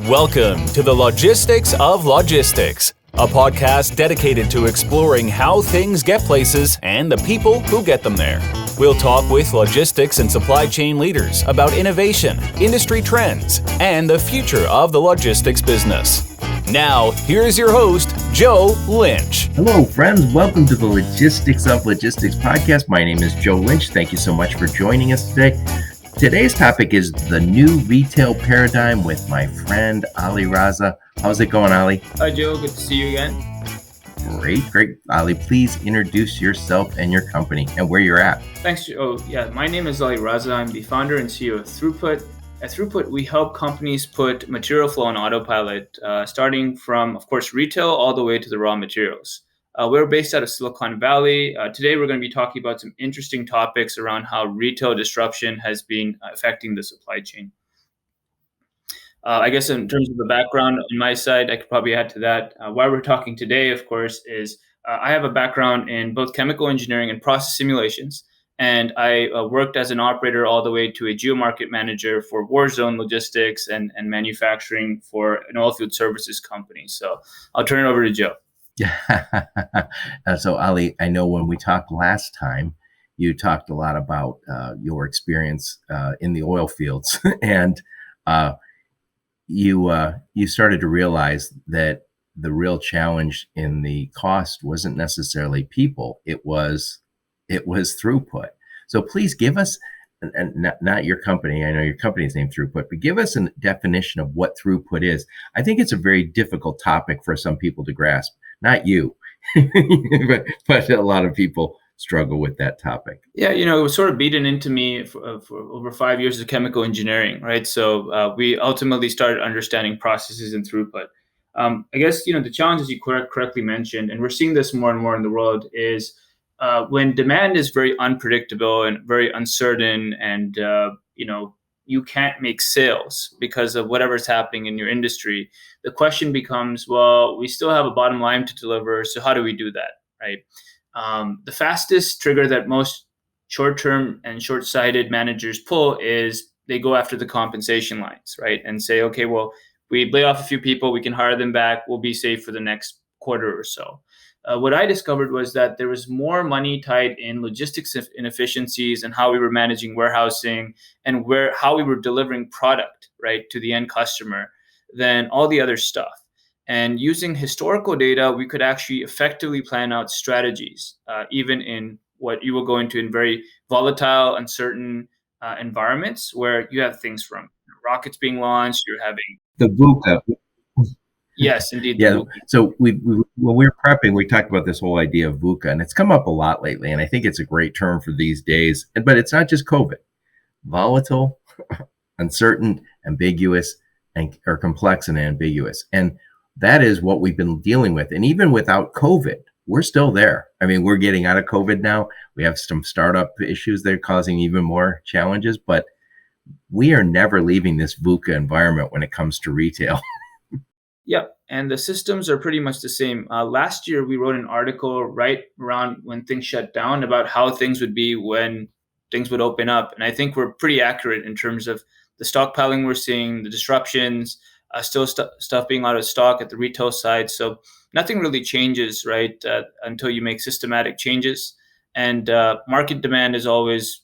Welcome to the Logistics of Logistics, a podcast dedicated to exploring how things get places and the people who get them there. We'll talk with logistics and supply chain leaders about innovation, industry trends, and the future of the logistics business. Now, here's your host, Joe Lynch. Hello, friends. Welcome to the Logistics of Logistics podcast. My name is Joe Lynch. Thank you so much for joining us today. Today's topic is the new retail paradigm with my friend Ali Raza. How's it going, Ali? Hi, Joe. Good to see you again. Great. Ali, please introduce yourself and your company and where you're at. Thanks, Joe. My name is Ali Raza. I'm the founder and CEO of Throughput. At Throughput, we help companies put material flow on autopilot, starting from, of course, retail all the way to the raw materials. We're based out of Silicon Valley. Today, we're going to be talking about some interesting topics around how retail disruption has been affecting the supply chain. I guess in terms of the background on my side, I could probably add to that. Why we're talking today, of course, is I have a background in both chemical engineering and process simulations. And I worked as an operator all the way to a geomarket manager for Warzone logistics and manufacturing for an oilfield services company. So I'll turn it over to Joe. Yeah. So Ali, I know when we talked last time, you talked a lot about your experience in the oil fields, and you started to realize that the real challenge in the cost wasn't necessarily people; it was throughput. So please give us, and not your company. I know your company's named Throughput, but give us a definition of what throughput is. I think it's a very difficult topic for some people to grasp. Not you, but a lot of people struggle with that topic. Yeah, it was sort of beaten into me for over 5 years of chemical engineering, right? So we ultimately started understanding processes and throughput. I guess, the challenges you correctly mentioned, and we're seeing this more and more in the world, is when demand is very unpredictable and very uncertain, and you can't make sales because of whatever's happening in your industry, the question becomes, well, we still have a bottom line to deliver, so how do we do that, right? The fastest trigger that most short-term and short-sighted managers pull is they go after the compensation lines, right? And say, okay, well, we lay off a few people, we can hire them back, we'll be safe for the next quarter or so. What I discovered was that there was more money tied in logistics inefficiencies and how we were managing warehousing and how we were delivering product, right, to the end customer than all the other stuff. And using historical data, we could actually effectively plan out strategies, even in what you will go into in very volatile, uncertain environments where you have things from rockets being launched, you're having the VUCA. Yes, indeed. Yeah. So when we were prepping, we talked about this whole idea of VUCA, and it's come up a lot lately. And I think it's a great term for these days. But it's not just COVID. Volatile, uncertain, ambiguous, or complex and ambiguous. And that is what we've been dealing with. And even without COVID, we're still there. I mean, we're getting out of COVID now. We have some startup issues that are causing even more challenges, but we are never leaving this VUCA environment when it comes to retail. Yep. And the systems are pretty much the same. Last year, we wrote an article right around when things shut down about how things would be when things would open up. And I think we're pretty accurate in terms of the stockpiling we're seeing, the disruptions, still stuff being out of stock at the retail side. So nothing really changes, right, until you make systematic changes. And market demand is always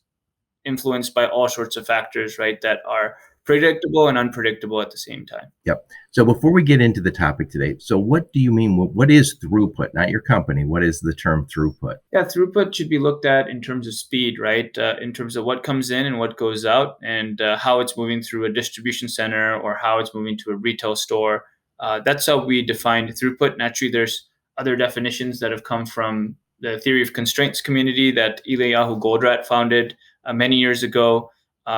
influenced by all sorts of factors, right, that are predictable and unpredictable at the same time. Yep. So before we get into the topic today, so what do you mean? What is throughput? Not your company. What is the term throughput? Yeah, throughput should be looked at in terms of speed, right? In terms of what comes in and what goes out, and how it's moving through a distribution center or how it's moving to a retail store. That's how we define throughput. Naturally, there's other definitions that have come from the theory of constraints community that Eliyahu Goldratt founded many years ago.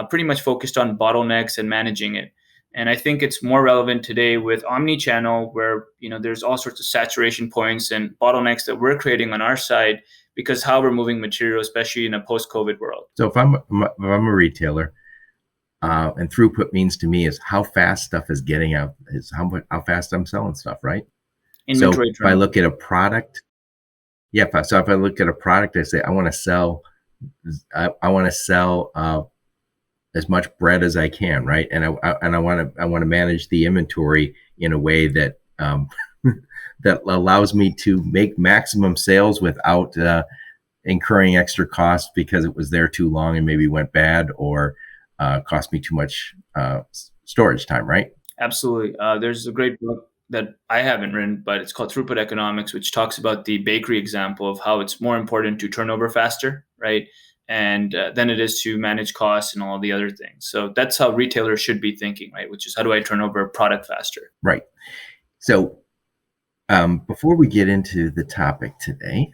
Pretty much focused on bottlenecks and managing it. And I think it's more relevant today with Omni Channel, where there's all sorts of saturation points and bottlenecks that we're creating on our side because how we're moving material, especially in a post-COVID world. So if I'm a retailer, and throughput means to me is how fast stuff is getting out, is how fast I'm selling stuff, right? Inventory so if I look at a product, so if I look at a product, I say I want to sell as much bread as I can, right? And I want to manage the inventory in a way that that allows me to make maximum sales without incurring extra costs because it was there too long and maybe went bad or cost me too much storage time, right? Absolutely. There's a great book that I haven't written, but it's called Throughput Economics, which talks about the bakery example of how it's more important to turn over faster, right? And than it is to manage costs and all the other things. So that's how retailers should be thinking, right? Which is, how do I turn over a product faster? Right. So before we get into the topic today,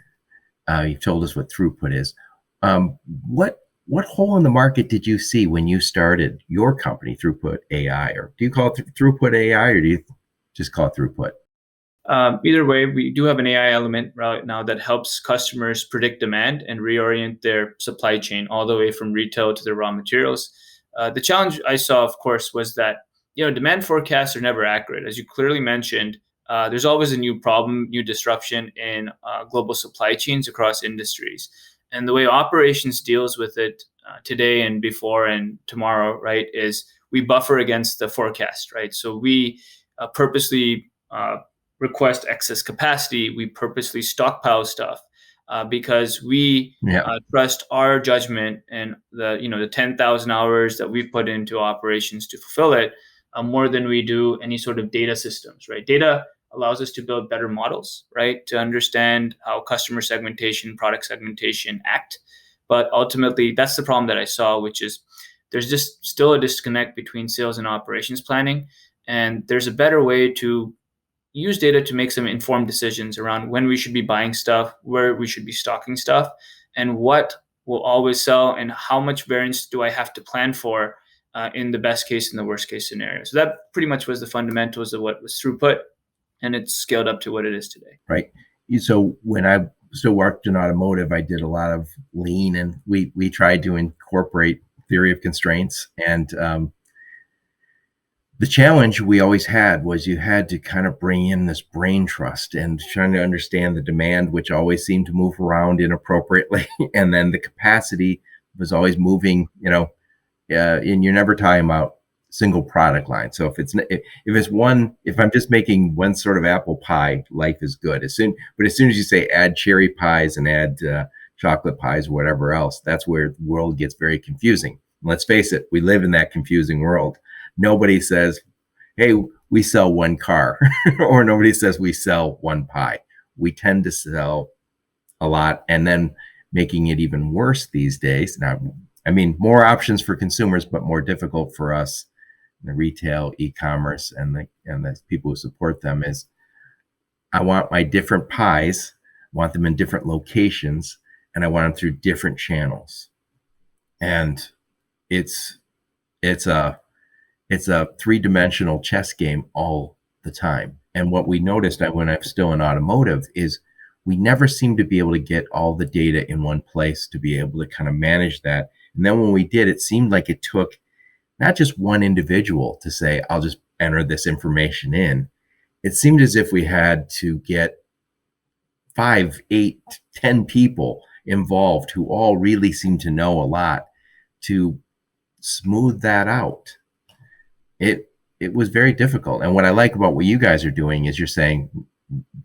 you've told us what throughput is. What hole in the market did you see when you started your company, Throughput AI? Or do you call it Throughput AI, or do you just call it Throughput? Either way, we do have an AI element right now that helps customers predict demand and reorient their supply chain all the way from retail to the raw materials. The challenge I saw, of course, was that demand forecasts are never accurate. As you clearly mentioned, there's always a new problem, new disruption in global supply chains across industries. And the way operations deals with it today and before and tomorrow, right, is we buffer against the forecast, right? So we purposely request excess capacity. We purposely stockpile stuff because we trust our judgment and the 10,000 hours that we put into operations to fulfill it more than we do any sort of data systems, right? Data allows us to build better models, right, to understand how customer segmentation, product segmentation act. But ultimately, that's the problem that I saw, which is there's just still a disconnect between sales and operations planning. And there's a better way to use data to make some informed decisions around when we should be buying stuff, where we should be stocking stuff, and what will always sell, and how much variance do I have to plan for in the best case and the worst case scenario. So that pretty much was the fundamentals of what was Throughput, and it's scaled up to what it is today. Right. So when I still worked in automotive, I did a lot of lean, and we tried to incorporate theory of constraints. And the challenge we always had was you had to kind of bring in this brain trust and trying to understand the demand, which always seemed to move around inappropriately. And then the capacity was always moving, and you're never talking about single product line. So if I'm just making one sort of apple pie, life is good. But as soon as you say add cherry pies and add chocolate pies or whatever else, that's where the world gets very confusing. And let's face it, we live in that confusing world. Nobody says, hey, we sell one car, or nobody says we sell one pie. We tend to sell a lot, and then making it even worse these days. Now, I mean, more options for consumers, but more difficult for us, the retail, e-commerce, and the people who support them, is I want my different pies, I want them in different locations, and I want them through different channels. And it's a three-dimensional chess game all the time. And what we noticed when I was still in automotive is we never seemed to be able to get all the data in one place to be able to kind of manage that. And then when we did, it seemed like it took not just one individual to say, I'll just enter this information in. It seemed as if we had to get 5, 8, 10 people involved who all really seemed to know a lot to smooth that out. It was very difficult. And what I like about what you guys are doing is you're saying,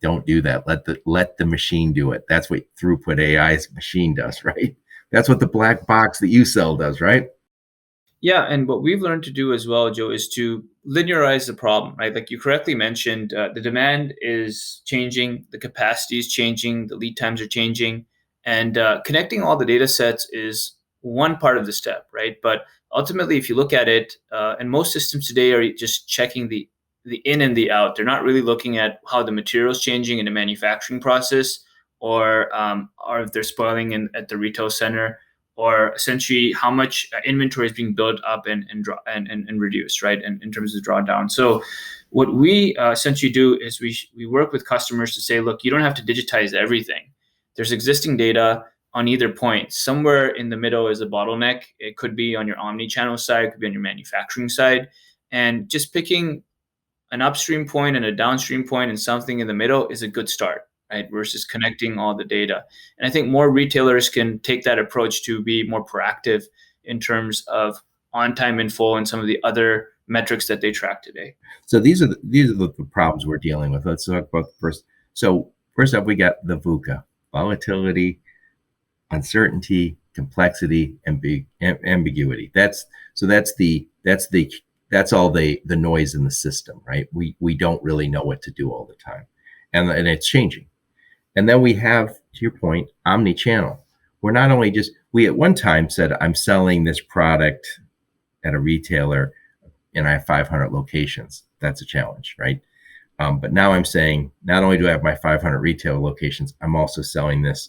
don't do that. Let the machine do it. That's what Throughput AI's machine does, right? That's what the black box that you sell does, right? Yeah, and what we've learned to do as well, Joe, is to linearize the problem, right? Like you correctly mentioned, the demand is changing, the capacity is changing, the lead times are changing, and connecting all the data sets is one part of the step, right? But ultimately, if you look at it, and most systems today are just checking the in and the out. They're not really looking at how the material is changing in the manufacturing process, or if they're spoiling at the retail center, or essentially how much inventory is being built up and reduced, right? And in terms of drawdown. So what we essentially do is we work with customers to say, look, you don't have to digitize everything. There's existing data on either point. Somewhere in the middle is a bottleneck. It could be on your Omni Channel side, it could be on your manufacturing side. And just picking an upstream point and a downstream point and something in the middle is a good start, right? Versus connecting all the data. And I think more retailers can take that approach to be more proactive in terms of on time in full and some of the other metrics that they track today? So these are the problems we're dealing with. Let's talk about the first. So first up, we got the VUCA: volatility, uncertainty, complexity, ambiguity. That's all the noise in the system, right? We don't really know what to do all the time, and it's changing. And then we have, to your point, Omni Channel. We're not only just, we at one time said, I'm selling this product at a retailer and I have 500 locations. That's a challenge, right? But now I'm saying, not only do I have my 500 retail locations, I'm also selling this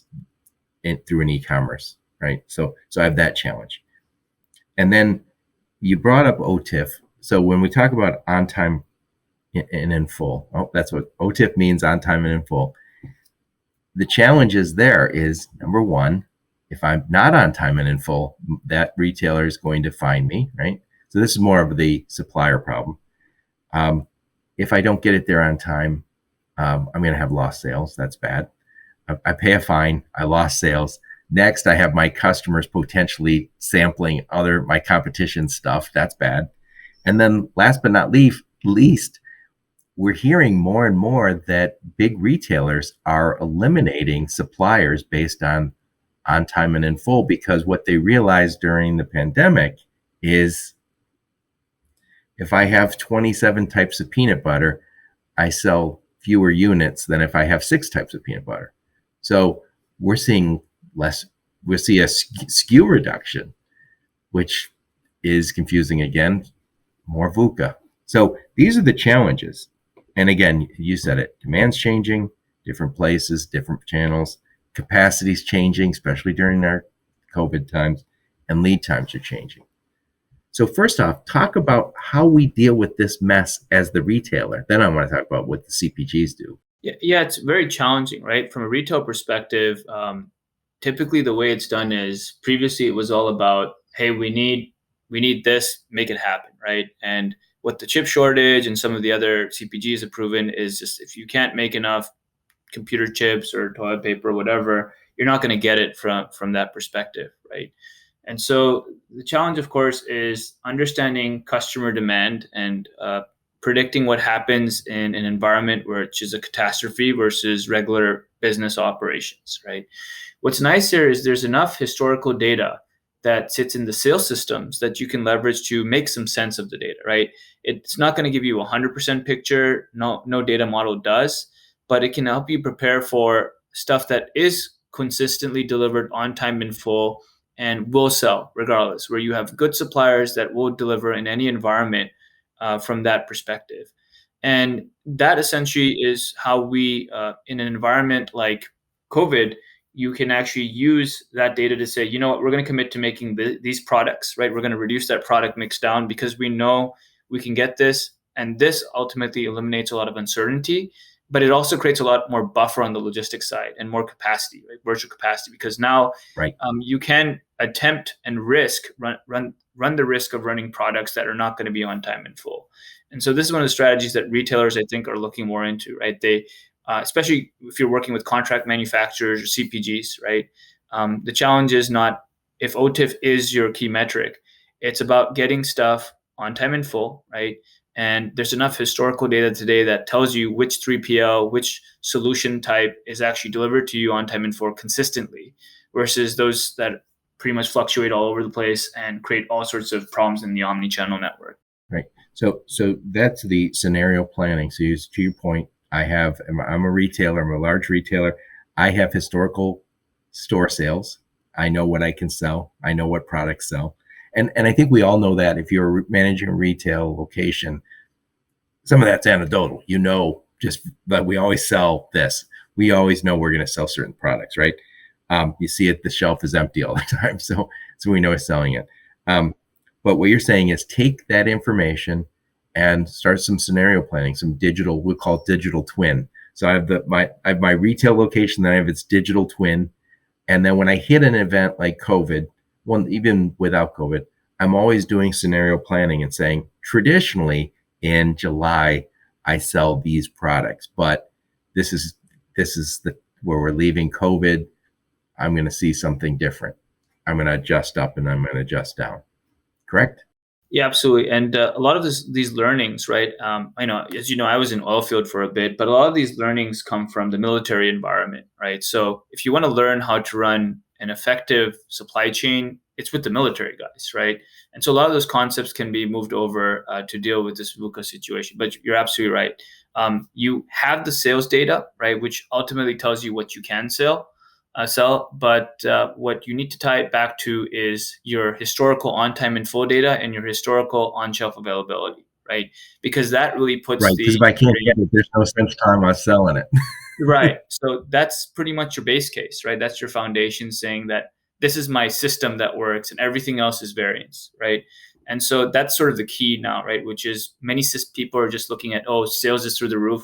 through an e-commerce, right? So I have that challenge. And then you brought up OTIF. So when we talk about on time and in full, that's what OTIF means, on time and in full. The challenge is there is, number one, if I'm not on time and in full, that retailer is going to fine me, right? So this is more of the supplier problem. If I don't get it there on time, I'm going to have lost sales. That's bad. I pay a fine. I lost sales. Next, I have my customers potentially sampling my competition stuff. That's bad. And then last but not least, we're hearing more and more that big retailers are eliminating suppliers based on time and in full, because what they realized during the pandemic is if I have 27 types of peanut butter, I sell fewer units than if I have 6 types of peanut butter. So we're seeing less, we'll see a SKU reduction, which is confusing again, more VUCA. So these are the challenges. And again, you said it, demand's changing, different places, different channels, capacity's changing, especially during our COVID times, and lead times are changing. So first off, talk about how we deal with this mess as the retailer. Then I want to talk about what the CPGs do. Yeah, it's very challenging, right? From a retail perspective, typically the way it's done is previously it was all about, hey, we need this, make it happen, right? And what the chip shortage and some of the other CPGs have proven is just if you can't make enough computer chips or toilet paper or whatever, you're not going to get it from that perspective, right? And so the challenge, of course, is understanding customer demand and predicting what happens in an environment which is a catastrophe versus regular business operations, right? What's nice here is there's enough historical data that sits in the sales systems that you can leverage to make some sense of the data, right? It's not going to give you a 100% picture. No data model does, but it can help you prepare for stuff that is consistently delivered on time in full and will sell regardless, where you have good suppliers that will deliver in any environment from that perspective. And that essentially is how we, in an environment like COVID, you can actually use that data to say, you know what, we're going to commit to making these products, right? We're going to reduce that product mix down because we know we can get this. And this ultimately eliminates a lot of uncertainty, but it also creates a lot more buffer on the logistics side and more capacity, right? Virtual capacity, because now right. You can attempt and run the risk of running products that are not going to be on time in full. And so this is one of the strategies that retailers, I think, are looking more into, right? They, especially if you're working with contract manufacturers or CPGs, right? The challenge is not if OTIF is your key metric, it's about getting stuff on time in full, right? And there's enough historical data today that tells you which 3PL, which solution type is actually delivered to you on time in full consistently versus those that pretty much fluctuate all over the place and create all sorts of problems in the Omni Channel network. Right. So that's the scenario planning. So to your point, I'm a retailer, I'm a large retailer. I have historical store sales. I know what I can sell. I know what products sell. And I think we all know that if you're managing a retail location, some of that's anecdotal. You know, just that we always sell this. We always know we're going to sell certain products, right? You see it, the shelf is empty all the time. So we know we're selling it. But what you're saying is take that information and start some scenario planning, some digital, we'll call it digital twin. So I have my retail location, then I have its digital twin. And then when I hit an event like COVID, even without COVID, I'm always doing scenario planning and saying, traditionally in July, I sell these products, but this is where we're leaving COVID. I'm going to see something different. I'm going to adjust up and I'm going to adjust down. Correct? Yeah, absolutely. And a lot of these learnings, right? I know, as you know, I was in oil field for a bit, but a lot of these learnings come from the military environment, right? So if you want to learn how to run an effective supply chain, it's with the military guys, right? And so a lot of those concepts can be moved over to deal with this VUCA situation. But you're absolutely right. You have the sales data, right, which ultimately tells you what you can sell. But what you need to tie it back to is your historical on-time and full data and your historical on-shelf availability, right? Because that really puts Right. Because if I can't get it, there's no sense time on selling it. right. So that's pretty much your base case, right? That's your foundation saying that this is my system that works and everything else is variance, right? And so that's sort of the key now, right? Which is many people are just looking at, oh, sales is through the roof.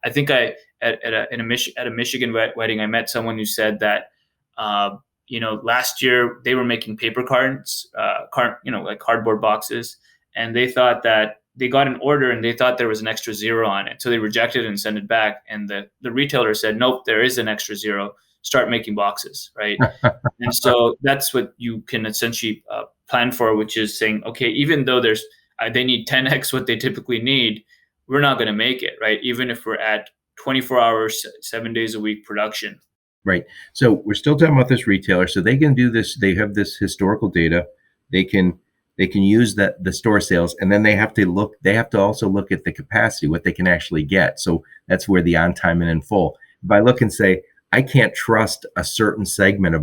I think at a Michigan wedding, I met someone who said that, last year they were making paper cards, like cardboard boxes, and they thought that they got an order and they thought there was an extra zero on it. So they rejected it and sent it back. And the retailer said, nope, there is an extra zero. Start making boxes, right? And so that's what you can essentially plan for, which is saying, okay, even though they need 10x what they typically need, we're not going to make it, right? Even if we're at 24 hours, 7 days a week production. Right. So we're still talking about this retailer. So they can do this. They have this historical data. They can use the store sales, and then they have to also look at the capacity, what they can actually get. So that's where the on time and in full. If I look and say, I can't trust a certain segment of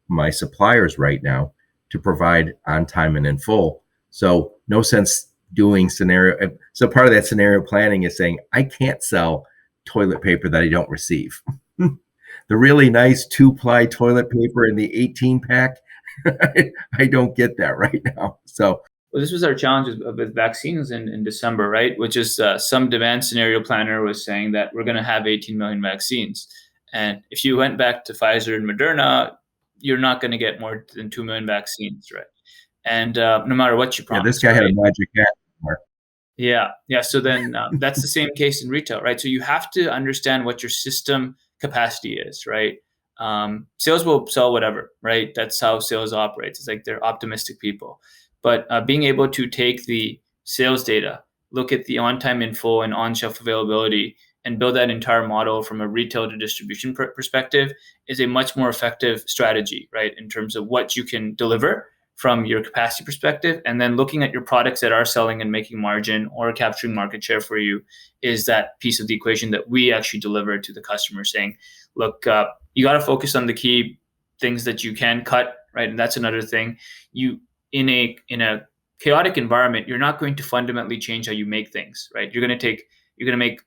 my suppliers right now to provide on time and in full. So no sense doing scenario. So part of that scenario planning is saying, I can't sell toilet paper that I don't receive. The really nice 2-ply toilet paper in the 18 pack, I don't get that right now. So, well, this was our challenge with vaccines in December, right? Which is some demand scenario planner was saying that we're going to have 18 million vaccines. And if you went back to Pfizer and Moderna, you're not going to get more than 2 million vaccines, right? And no matter what you promise. Yeah, this guy had a magic hat. Yeah. So then that's the same case in retail, right? So you have to understand what your system capacity is, right? Sales will sell whatever, right? That's how sales operates. It's like they're optimistic people. But being able to take the sales data, look at the on-time info and on-shelf availability, and build that entire model from a retail to distribution perspective is a much more effective strategy, right? In terms of what you can deliver from your capacity perspective, and then looking at your products that are selling and making margin or capturing market share for you is that piece of the equation that we actually deliver to the customer, saying, look, you got to focus on the key things that you can cut, right? And that's another thing. You in a chaotic environment, you're not going to fundamentally change how you make things, right? You're going to make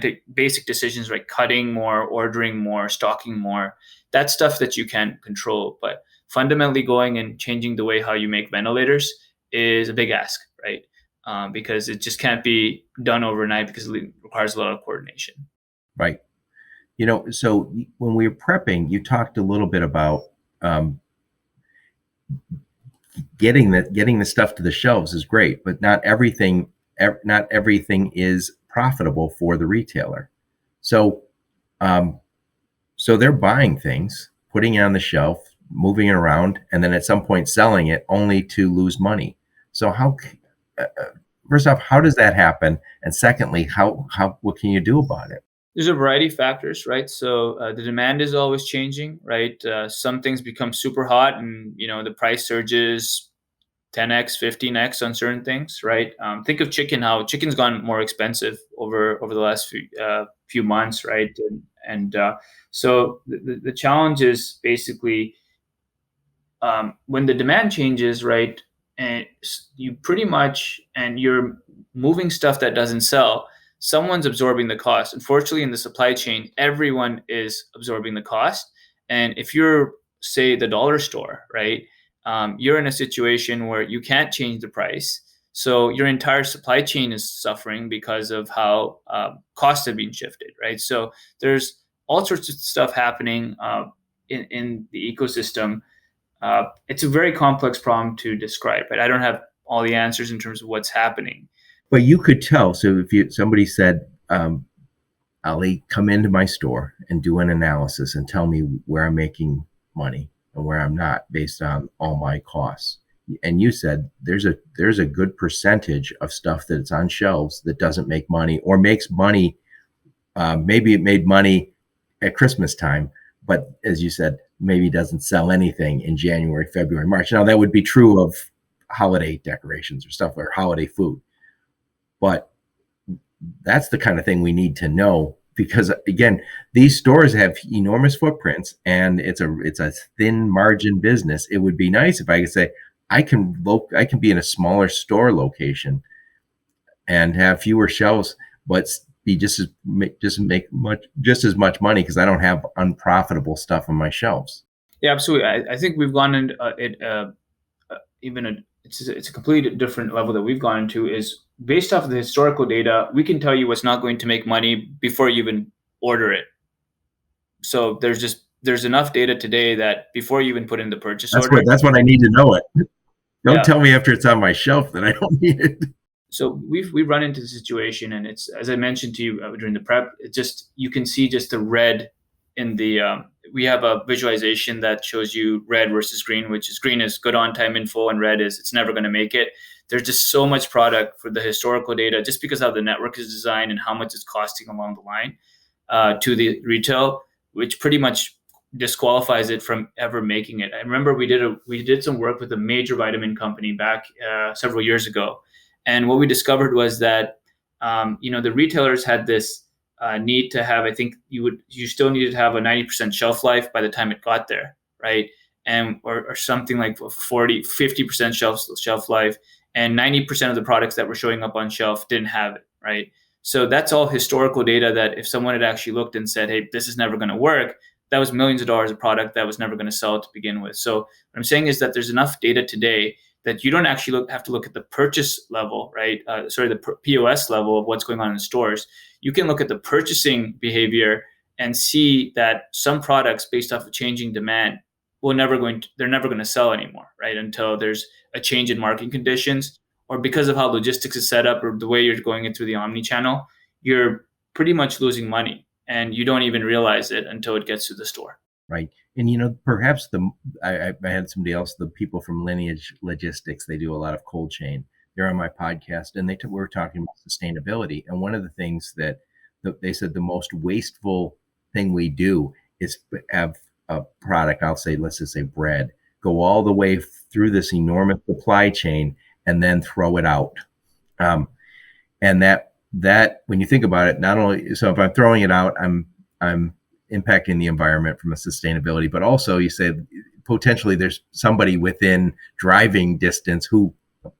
take basic decisions, like cutting more, ordering more, stocking more. That's stuff that you can control, but fundamentally going and changing the way how you make ventilators is a big ask, right? Because it just can't be done overnight because it requires a lot of coordination. Right. So when we were prepping, you talked a little bit about getting the stuff to the shelves is great, but not everything is profitable for the retailer. So, so they're buying things, putting it on the shelf, moving it around, and then at some point selling it only to lose money. So first off, how does that happen? And secondly, what can you do about it? There's a variety of factors, right? So the demand is always changing, right? Some things become super hot and, the price surges 10x, 15x on certain things, right? Think of chicken, how chicken's gone more expensive over the last few months, right? And so the challenge is basically when the demand changes, right? And you pretty much, and you're moving stuff that doesn't sell, someone's absorbing the cost. Unfortunately, in the supply chain, everyone is absorbing the cost. And if you're, say, the dollar store, right, you're in a situation where you can't change the price. So your entire supply chain is suffering because of how costs have been shifted, right? So there's all sorts of stuff happening in the ecosystem. It's a very complex problem to describe, but I don't have all the answers in terms of what's happening. But you could tell. So if somebody said, Ali, come into my store and do an analysis and tell me where I'm making money and where I'm not based on all my costs. and you said there's a good percentage of stuff that's on shelves that doesn't make money or makes money. Maybe it made money at Christmas time, but as you said, maybe doesn't sell anything in January, February, March. Now that would be true of holiday decorations or stuff or holiday food, but that's the kind of thing we need to know, because again, these stores have enormous footprints and it's a thin margin business. It would be nice if I could say I can be in a smaller store location and have fewer shelves, but be just as much money because I don't have unprofitable stuff on my shelves. Yeah, absolutely. I think we've gone into it's a completely different level that we've gone into. Is based off of the historical data, we can tell you what's not going to make money before you even order it. So there's enough data today that before you even put in the purchase order. That's what I need to know it. Don't tell me after it's on my shelf that I don't need it. So we've run into the situation, and it's, as I mentioned to you during the prep, it just, you can see just the red in the, we have a visualization that shows you red versus green, which is green is good on time info and red is it's never going to make it. There's just so much product for the historical data just because of how the network is designed and how much it's costing along the line to the retail, which pretty much disqualifies it from ever making it. I remember we did some work with a major vitamin company back several years ago. And what we discovered was that, the retailers had this need to have, I think you still needed to have a 90% shelf life by the time it got there, right? And or something like 50% shelf life, and 90% of the products that were showing up on shelf didn't have it, right? So that's all historical data that if someone had actually looked and said, hey, this is never going to work, that was millions of dollars of product that was never going to sell to begin with. So what I'm saying is that there's enough data today that you don't actually have to look at the purchase level, right? The POS level of what's going on in stores. You can look at the purchasing behavior and see that some products, based off of changing demand, they're never going to sell anymore, right? Until there's a change in market conditions, or because of how logistics is set up, or the way you're going in through the Omni Channel, you're pretty much losing money, and you don't even realize it until it gets to the store. Right. And, perhaps I had somebody else, the people from Lineage Logistics, they do a lot of cold chain. They're on my podcast, and we're talking about sustainability. And one of the things that they said the most wasteful thing we do is have a product, let's just say bread, go all the way through this enormous supply chain and then throw it out. And that when you think about it, not only, so if I'm throwing it out, I'm impacting the environment from a sustainability, but also you say potentially there's somebody within driving distance who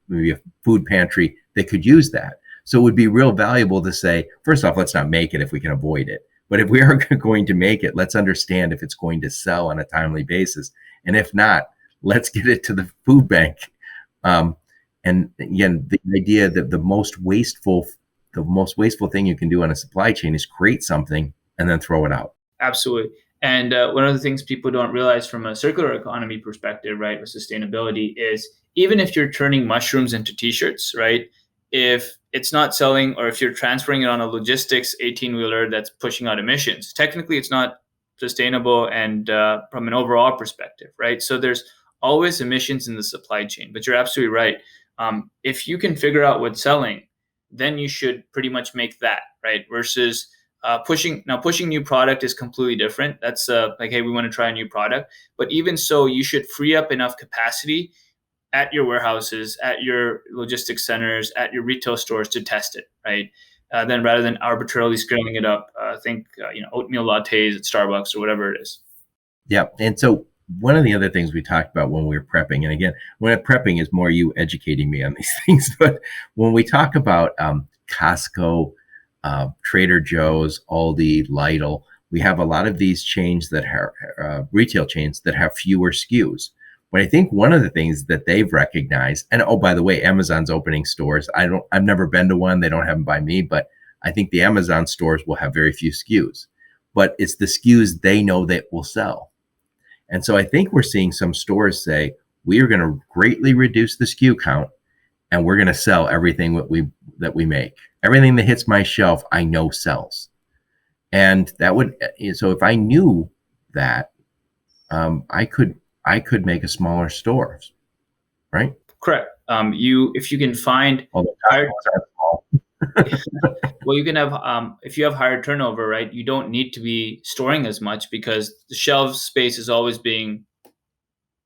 maybe a food pantry that could use that. So it would be real valuable to say, first off, let's not make it if we can avoid it. But if we are going to make it, let's understand if it's going to sell on a timely basis. And if not, let's get it to the food bank. And again, the idea that the most wasteful thing you can do on a supply chain is create something and then throw it out. Absolutely. And one of the things people don't realize from a circular economy perspective, right, with sustainability is even if you're turning mushrooms into t-shirts, right, if it's not selling, or if you're transferring it on a logistics 18-wheeler that's pushing out emissions, technically it's not sustainable and from an overall perspective, right? So there's always emissions in the supply chain, but you're absolutely right. If you can figure out what's selling, then you should pretty much make that, right? Versus pushing new product is completely different. That's like, hey, we want to try a new product. But even so, you should free up enough capacity at your warehouses, at your logistics centers, at your retail stores to test it, right? Then rather than arbitrarily scaling it up, think oatmeal lattes at Starbucks or whatever it is. Yeah, and so one of the other things we talked about when we were prepping, and again, when prepping is more you educating me on these things, but when we talk about Costco, Trader Joe's, Aldi, Lidl, we have a lot of these chains that have retail chains that have fewer SKUs. But I think one of the things that they've recognized, and oh, by the way, Amazon's opening stores. I've never been to one. They don't have them by me, but I think the Amazon stores will have very few SKUs. But it's the SKUs they know that will sell. And so I think we're seeing some stores say, we are going to greatly reduce the SKU count, and we're going to sell everything that we make. Everything that hits my shelf, I know sells. And so if I knew that, I could make a smaller store. right? Correct. If you can find Although higher, Costco's are small. well, you can have if you have higher turnover, right? You don't need to be storing as much because the shelf space is always being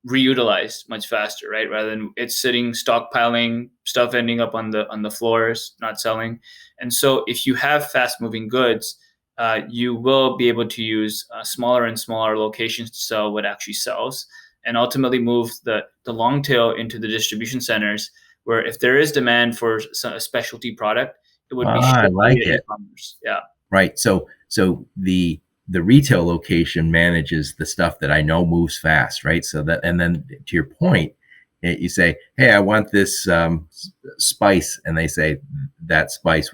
reutilized much faster, right? Rather than it's sitting stockpiling stuff ending up on the floors, not selling. And so, if you have fast moving goods, you will be able to use smaller and smaller locations to sell what actually sells, and ultimately move the long tail into the distribution centers, where if there is demand for a specialty product, it would be I shipped like via it. e-commerce. Yeah. Right. So the retail location manages the stuff that I know moves fast, right? So that, and then to your point, you say, "Hey, I want this spice," and they say that spice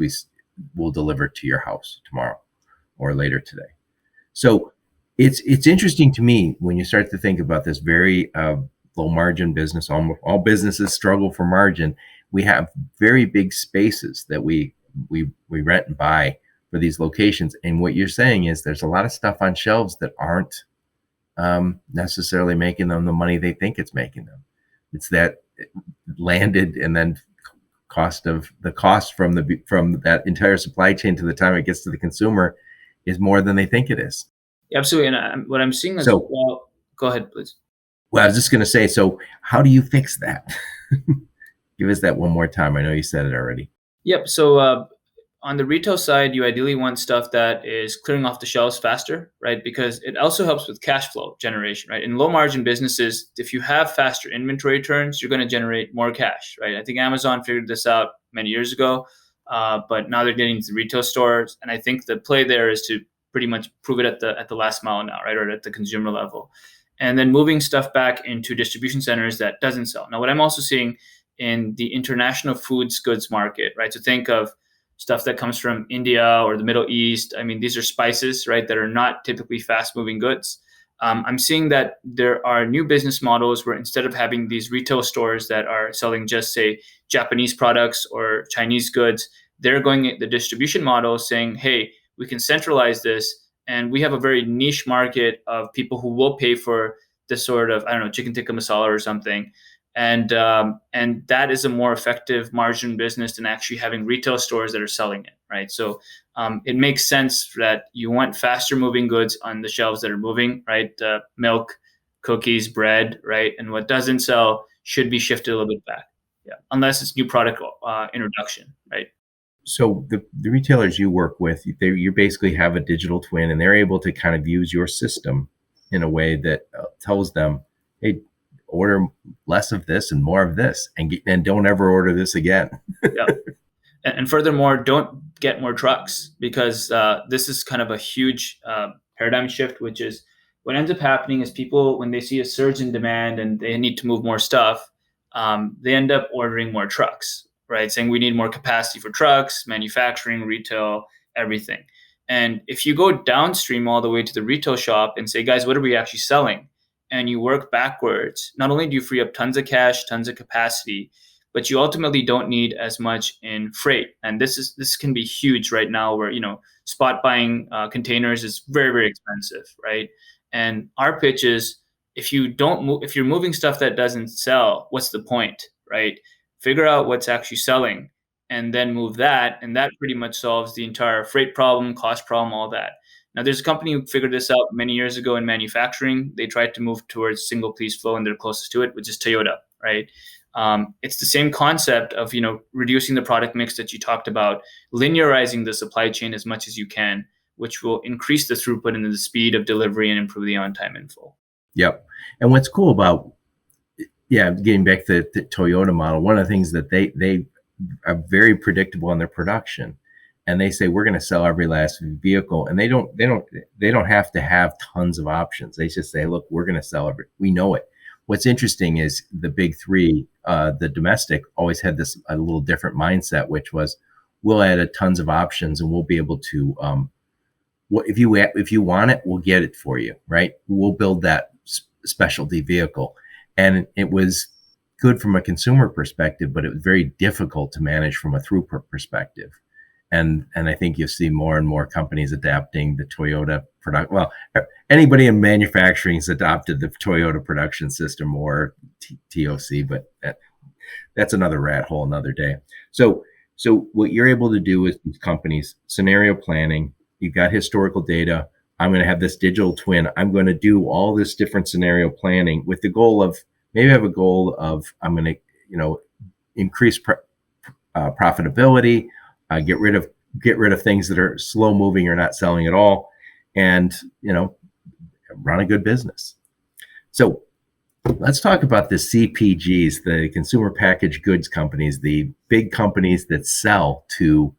will deliver to your house tomorrow or later today. So it's interesting to me when you start to think about this very low margin business. All businesses struggle for margin. We have very big spaces that we rent and buy for these locations. And what you're saying is there's a lot of stuff on shelves that aren't necessarily making them the money they think it's making them. It's that landed and then cost from that entire supply chain to the time it gets to the consumer is more than they think it is. Absolutely. And what I'm seeing is, So, well, go ahead, please. well, I was just going to say, so how do you fix that? Give us that one more time. I know you said it already. Yep. So on the retail side, you ideally want stuff that is clearing off the shelves faster, right? Because it also helps with cash flow generation, right? In low margin businesses, if you have faster inventory turns, you're going to generate more cash, right? I think Amazon figured this out many years ago, but now they're getting into the retail stores, and I think the play there is to pretty much prove it at the last mile now, right, or at the consumer level, and then moving stuff back into distribution centers that doesn't sell. Now, what I'm also seeing in the international foods goods market, right? So think of stuff that comes from India or the Middle East. I mean, these are spices, right, that are not typically fast moving goods. I'm seeing that there are new business models where instead of having these retail stores that are selling just, say, Japanese products or Chinese goods, they're going the distribution model saying, hey, we can centralize this. And we have a very niche market of people who will pay for this sort of, I don't know, chicken tikka masala or something. And that is a more effective margin business than actually having retail stores that are selling it, right? So it makes sense that you want faster moving goods on the shelves that are moving, right? Milk, cookies, bread, right? And what doesn't sell should be shifted a little bit back, yeah, unless it's new product introduction, right? So the retailers you work with, you basically have a digital twin, and they're able to kind of use your system in a way that tells them, hey, order less of this and more of this, and don't ever order this again. Yeah. And furthermore, don't get more trucks, because this is kind of a huge paradigm shift, which is what ends up happening is people, when they see a surge in demand and they need to move more stuff, they end up ordering more trucks, right? Saying we need more capacity for trucks, manufacturing, retail, everything. And if you go downstream all the way to the retail shop and say, guys, what are we actually selling? And you work backwards, not only do you free up tons of cash, tons of capacity, but you ultimately don't need as much in freight. And this can be huge right now, where spot buying containers is very, very expensive, right? And our pitch is, if you're moving stuff that doesn't sell, what's the point, right? Figure out what's actually selling and then move that, and that pretty much solves the entire freight problem, cost problem, all that. Now, there's a company who figured this out many years ago in manufacturing. They tried to move towards single piece flow, and they're closest to it, which is Toyota, right? It's the same concept of reducing the product mix that you talked about, linearizing the supply chain as much as you can, which will increase the throughput and the speed of delivery and improve the on-time in full. Yep. And what's cool about, getting back to the Toyota model, one of the things that they are very predictable in their production, and they say we're going to sell every last vehicle, and they don't have to have tons of options. They just say, look, we're going to sell we know it. What's interesting is the big three, the domestic, always had a little different mindset, which was, we'll add tons of options, and we'll be able to, if you want it, we'll get it for you, right? We'll build that specialty vehicle. And it was good from a consumer perspective, but it was very difficult to manage from a throughput perspective. And I think you'll see more and more companies adapting the Toyota product. Well, anybody in manufacturing has adopted the Toyota production system or TOC, but that's another rat hole, another day. So what you're able to do with these companies, scenario planning, you've got historical data. I'm going to have this digital twin. I'm going to do all this different scenario planning with the goal of, maybe I have a goal of, I'm going to, increase profitability, get rid of things that are slow moving or not selling at all, and run a good business. So let's talk about the CPGs, the consumer packaged goods companies, the big companies that sell to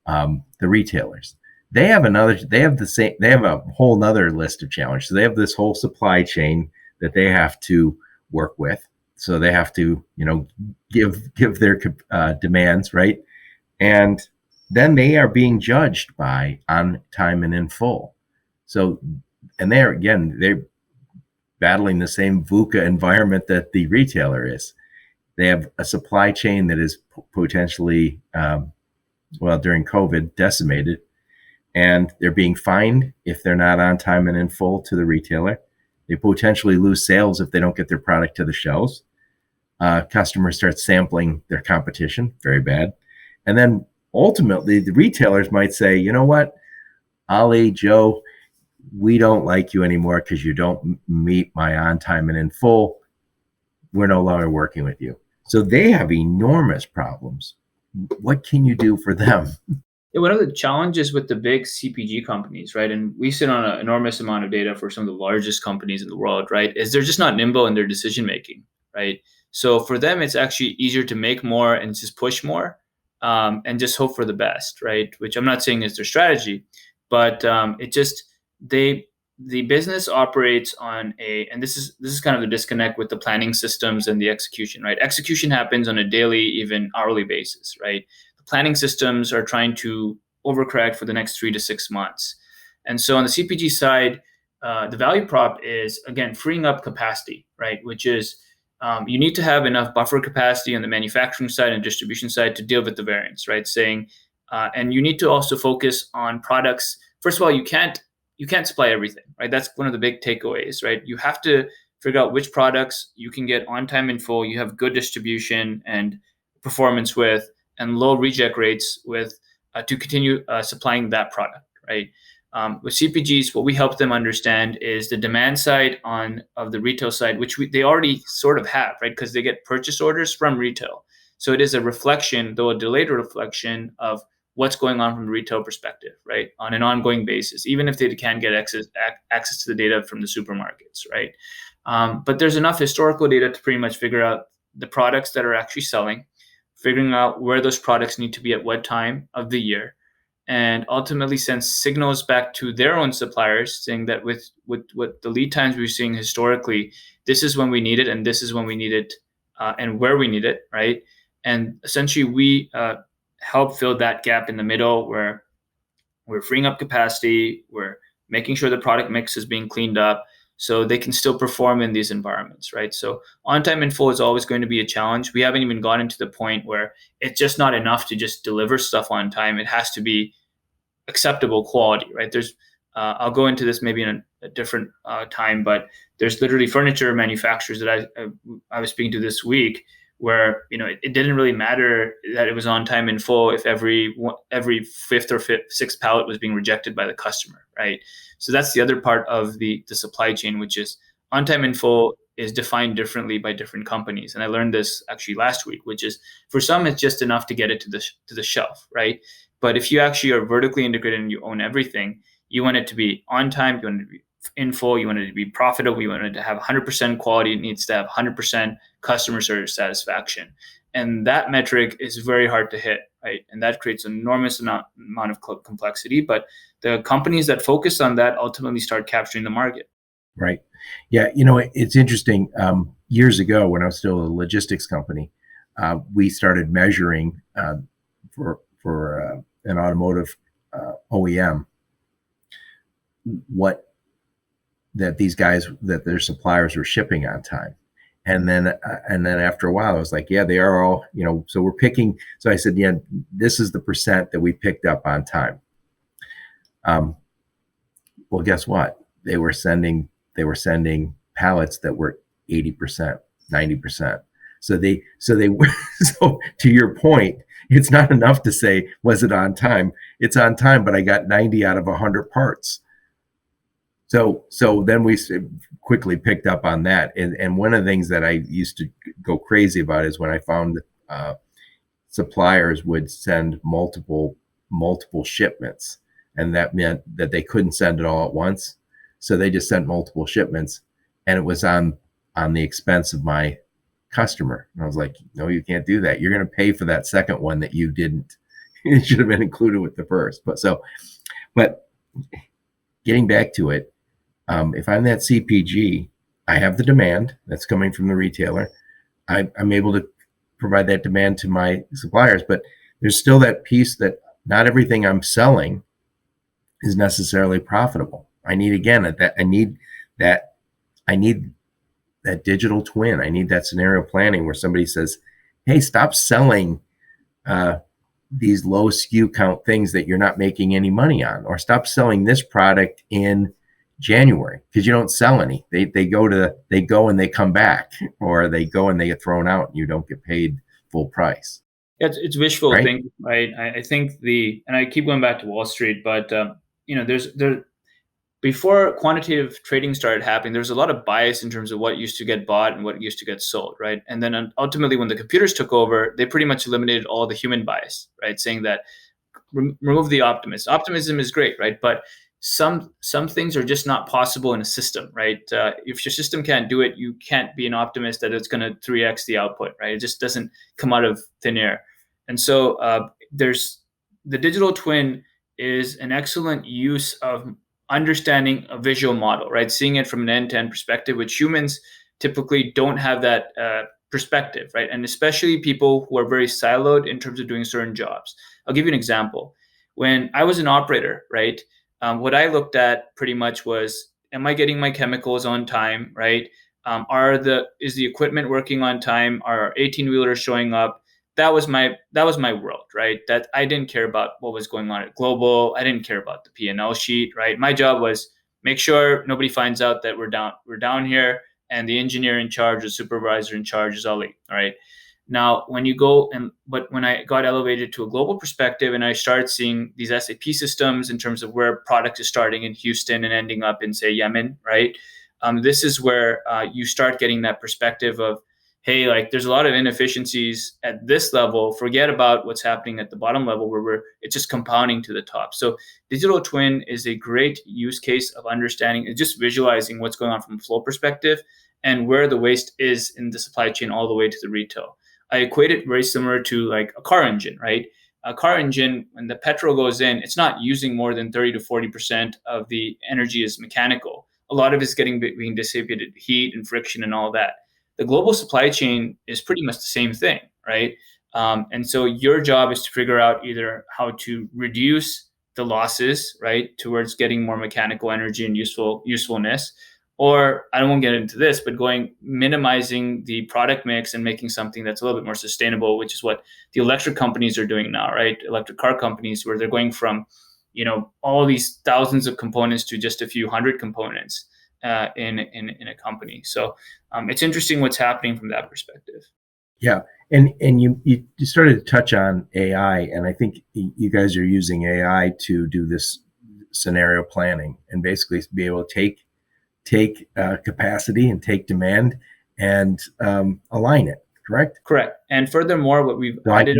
the retailers. They have a whole nother list of challenges. So they have this whole supply chain that they have to work with. So they have to, give their demands, right? And then they are being judged by on time and in full. So, and they're battling the same VUCA environment that the retailer is. They have a supply chain that is potentially, during COVID, decimated, and they're being fined if they're not on time and in full to the retailer. They potentially lose sales if they don't get their product to the shelves. Customers start sampling their competition, very bad. And then ultimately, the retailers might say, you know what, Ali, Joe, we don't like you anymore because you don't meet my on time and in full. We're no longer working with you. So they have enormous problems. What can you do for them? Yeah, one of the challenges with the big CPG companies, right, and we sit on an enormous amount of data for some of the largest companies in the world, right, is they're just not nimble in their decision making, right? So for them, it's actually easier to make more and just push more and just hope for the best, right? Which I'm not saying is their strategy, but the business operates on and this is kind of the disconnect with the planning systems and the execution, right? Execution happens on a daily, even hourly basis, right? The planning systems are trying to overcorrect for the next 3 to 6 months. And so on the CPG side, the value prop is, again, freeing up capacity, right? Which is you need to have enough buffer capacity on the manufacturing side and distribution side to deal with the variance, right? And you need to also focus on products. First of all, you can't supply everything, right? That's one of the big takeaways, right? You have to figure out which products you can get on time in full, you have good distribution and performance with, and low reject rates with, to continue supplying that product, right? With CPGs, what we help them understand is the demand side of the retail side, which they already sort of have, right? Because they get purchase orders from retail. So it is a reflection, though a delayed reflection, of what's going on from the retail perspective, right? On an ongoing basis, even if they can't get access to the data from the supermarkets, right? But there's enough historical data to pretty much figure out the products that are actually selling, figuring out where those products need to be at what time of the year, and ultimately send signals back to their own suppliers saying that with the lead times we're seeing historically, this is when we need it, and this is when we need it, and where we need it, right? And essentially we help fill that gap in the middle where we're freeing up capacity, we're making sure the product mix is being cleaned up so they can still perform in these environments, right? So on time in full is always going to be a challenge. We haven't even gotten to the point where it's just not enough to just deliver stuff on time. It has to be acceptable quality, right? I'll go into this maybe in a different time, but there's literally furniture manufacturers that I was speaking to this week where it didn't really matter that it was on time in full if every fifth or sixth pallet was being rejected by the customer, right? So that's the other part of the supply chain, which is on time in full is defined differently by different companies. And I learned this actually last week, which is for some it's just enough to get it to the shelf, right? But if you actually are vertically integrated and you own everything, you want it to be on time, you want it to be in full, you want it to be profitable, you want it to have 100% quality, it needs to have 100% customer service satisfaction. And that metric is very hard to hit, right? And that creates an enormous amount of complexity. But the companies that focus on that ultimately start capturing the market. Right. Yeah. It's interesting. Years ago, when I was still a logistics company, we started measuring for an automotive OEM that their suppliers were shipping on time. And then after a while, I was like, yeah, they are all, so we're picking. So I said, yeah, this is the percent that we picked up on time. Well, guess what? They were sending pallets that were 80%, 90%. So so to your point, it's not enough to say, was it on time? It's on time, but I got 90 out of 100 parts. So then we quickly picked up on that. And one of the things that I used to go crazy about is when I found suppliers would send multiple shipments. And that meant that they couldn't send it all at once. So they just sent multiple shipments, and it was on the expense of my customer. And I was like, no, you can't do that. You're going to pay for that second one that you didn't. It should have been included with the first. But getting back to it, if I'm that CPG, I have the demand that's coming from the retailer. I'm able to provide that demand to my suppliers, but there's still that piece that not everything I'm selling is necessarily profitable. I need that digital twin. I need that scenario planning where somebody says, hey, stop selling these low SKU count things that you're not making any money on, or stop selling this product in January because you don't sell any. They go and they come back, or they go and they get thrown out and you don't get paid full price. It's wishful right? thinking, right? I think and I keep going back to Wall Street, but before quantitative trading started happening, there was a lot of bias in terms of what used to get bought and what used to get sold, right? And then ultimately, when the computers took over, they pretty much eliminated all the human bias, right? Saying that remove the optimism. Optimism is great, right? But some things are just not possible in a system, right? If your system can't do it, you can't be an optimist that it's going to 3x the output, right? It just doesn't come out of thin air. And so there's the digital twin is an excellent use of understanding a visual model, right? Seeing it from an end-to-end perspective, which humans typically don't have that perspective, right? And especially people who are very siloed in terms of doing certain jobs. I'll give you an example. When I was an operator, right, what I looked at pretty much was, am I getting my chemicals on time, right? Is the equipment working on time? Are 18-wheelers showing up? That was my world, right? That I didn't care about what was going on at Global. I didn't care about the P&L sheet, right? My job was make sure nobody finds out that we're down here, and the engineer in charge, the supervisor in charge is Ali, all right? Now, when I got elevated to a global perspective and I started seeing these SAP systems in terms of where product is starting in Houston and ending up in, say, Yemen, right? This is where you start getting that perspective of, hey, like there's a lot of inefficiencies at this level. Forget about what's happening at the bottom level where it's just compounding to the top. So digital twin is a great use case of understanding and just visualizing what's going on from a flow perspective and where the waste is in the supply chain all the way to the retail. I equate it very similar to like a car engine, right? A car engine, when the petrol goes in, it's not using more than 30 to 40% of the energy is mechanical. A lot of it's being dissipated heat and friction and all that. The global supply chain is pretty much the same thing, right? And so your job is to figure out either how to reduce the losses, right, towards getting more mechanical energy and usefulness, or I don't want to get into this, but minimizing the product mix and making something that's a little bit more sustainable, which is what the electric companies are doing now, right? Electric car companies, where they're going from, all these thousands of components to just a few hundred components in a company. So it's interesting what's happening from that perspective. Yeah. And you started to touch on AI, and I think you guys are using AI to do this scenario planning and basically be able to take capacity and take demand and align it, correct? Correct. And furthermore, what we've added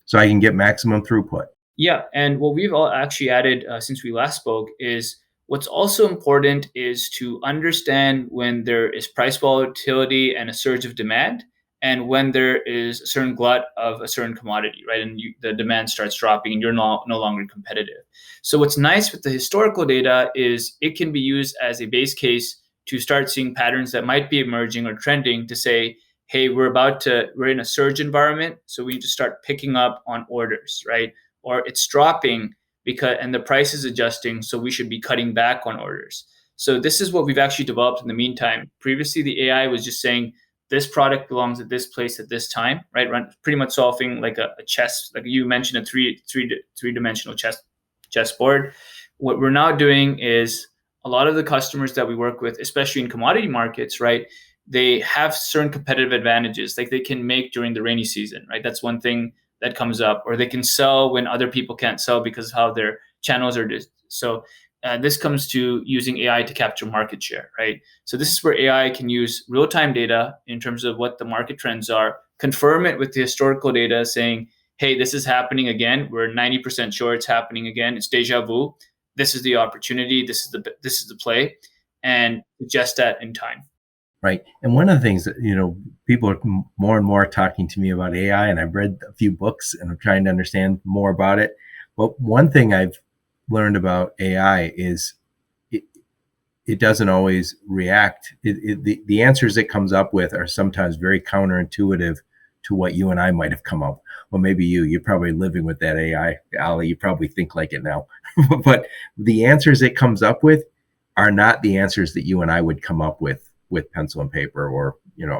so I can get maximum throughput. Yeah. And what we've all actually added since we last spoke is what's also important is to understand when there is price volatility and a surge of demand, and when there is a certain glut of a certain commodity, right? And the demand starts dropping and you're no longer competitive. So what's nice with the historical data is it can be used as a base case to start seeing patterns that might be emerging or trending to say, hey, we're in a surge environment, so we need to start picking up on orders, right? Or it's dropping and the price is adjusting, so we should be cutting back on orders. So this is what we've actually developed in the meantime. Previously, the AI was just saying this product belongs at this place at this time, right? Pretty much solving like a chess, like you mentioned, a three-dimensional chessboard. What we're now doing is a lot of the customers that we work with, especially in commodity markets, right? They have certain competitive advantages, like they can make during the rainy season, right? That's one thing that comes up, or they can sell when other people can't sell because of how their channels are. So this comes to using AI to capture market share, right? So this is where AI can use real-time data in terms of what the market trends are, confirm it with the historical data saying, hey, this is happening again. We're 90% sure it's happening again. It's deja vu. This is the opportunity. This is the play, and adjust that in time. Right. And one of the things that, people are more and more talking to me about AI, and I've read a few books and I'm trying to understand more about it. But one thing I've learned about AI is it doesn't always react. The answers it comes up with are sometimes very counterintuitive to what you and I might have come up. Well, maybe you're probably living with that AI, Ali. You probably think like it now. But the answers it comes up with are not the answers that you and I would come up with pencil and paper, or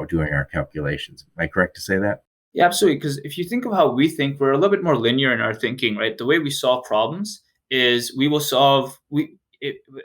doing our calculations. Am I correct to say that? Yeah, absolutely. Because if you think of how we think, we're a little bit more linear in our thinking, right? The way we solve problems is we will solve.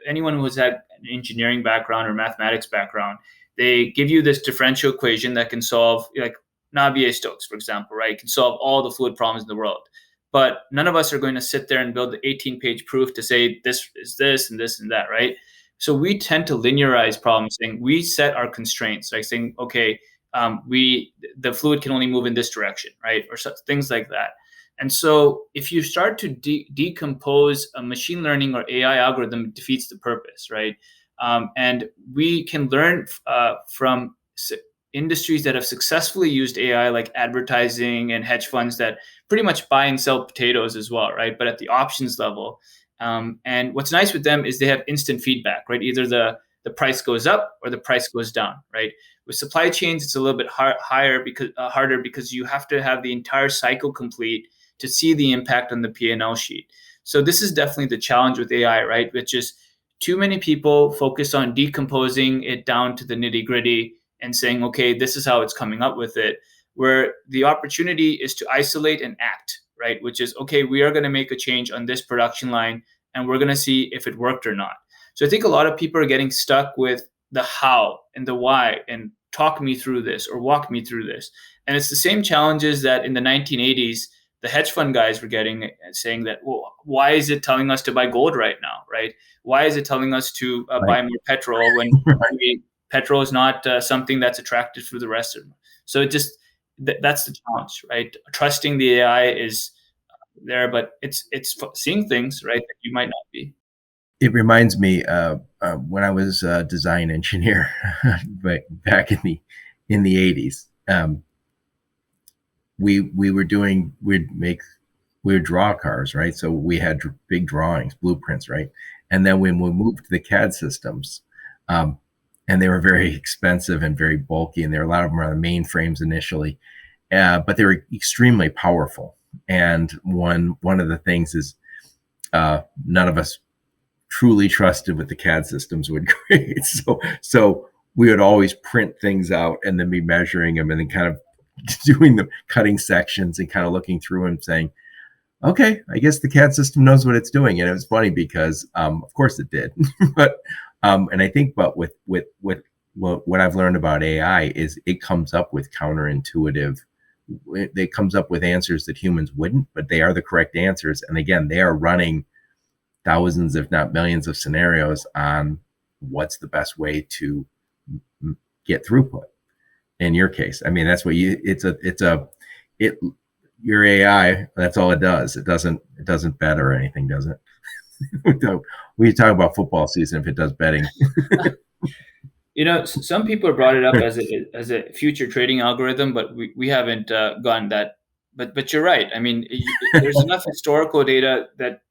Anyone who has had an engineering background or mathematics background, they give you this differential equation that can solve, like Navier-Stokes, for example, right? It can solve all the fluid problems in the world. But none of us are going to sit there and build the 18-page proof to say this is this and this and that, right? So we tend to linearize problems, saying we set our constraints, like saying, okay, the fluid can only move in this direction, right? Or things like that. And so if you start to decompose a machine learning or AI algorithm, it defeats the purpose, right? And we can learn from industries that have successfully used AI, like advertising and hedge funds that pretty much buy and sell potatoes as well, right? But at the options level. And what's nice with them is they have instant feedback, right? Either the price goes up or the price goes down, right? With supply chains, it's a little bit harder because you have to have the entire cycle complete to see the impact on the P&L sheet. So this is definitely the challenge with AI, right? Which is too many people focus on decomposing it down to the nitty-gritty and saying, okay, this is how it's coming up with it, where the opportunity is to isolate and act, right? Which is, okay, we are going to make a change on this production line and we're going to see if it worked or not. So I think a lot of people are getting stuck with the how and the why and talk me through this or walk me through this. And it's the same challenges that in the 1980s, the hedge fund guys were getting, saying that, well, why is it telling us to buy gold right now, right? Why is it telling us to buy more petrol when petrol is not something that's attractive for the rest of them? So it just, that's the challenge, right? Trusting the AI is there, but it's seeing things, right, that you might not be. It reminds me when I was a design engineer back in the 80s. We would draw cars, right? So we had big drawings, blueprints, right? And then when we moved to the CAD systems, and they were very expensive and very bulky, and there were a lot of them on the mainframes initially, but they were extremely powerful. And one of the things is none of us truly trusted what the CAD systems would create. So we would always print things out and then be measuring them and then kind of doing the cutting sections and kind of looking through and saying, okay, I guess the CAD system knows what it's doing. And it was funny because, of course it did. But and I think, but with what I've learned about AI is it comes up with counterintuitive. It comes up with answers that humans wouldn't, but they are the correct answers. And again, they are running thousands, if not millions, of scenarios on what's the best way to get throughput. In your case, I mean, that's what your AI, that's all it does. It doesn't bet or anything, does it? We talk about football season if it does betting. Some people have brought it up as a future trading algorithm, but we haven't gone that. But you're right. I mean, there's enough historical data that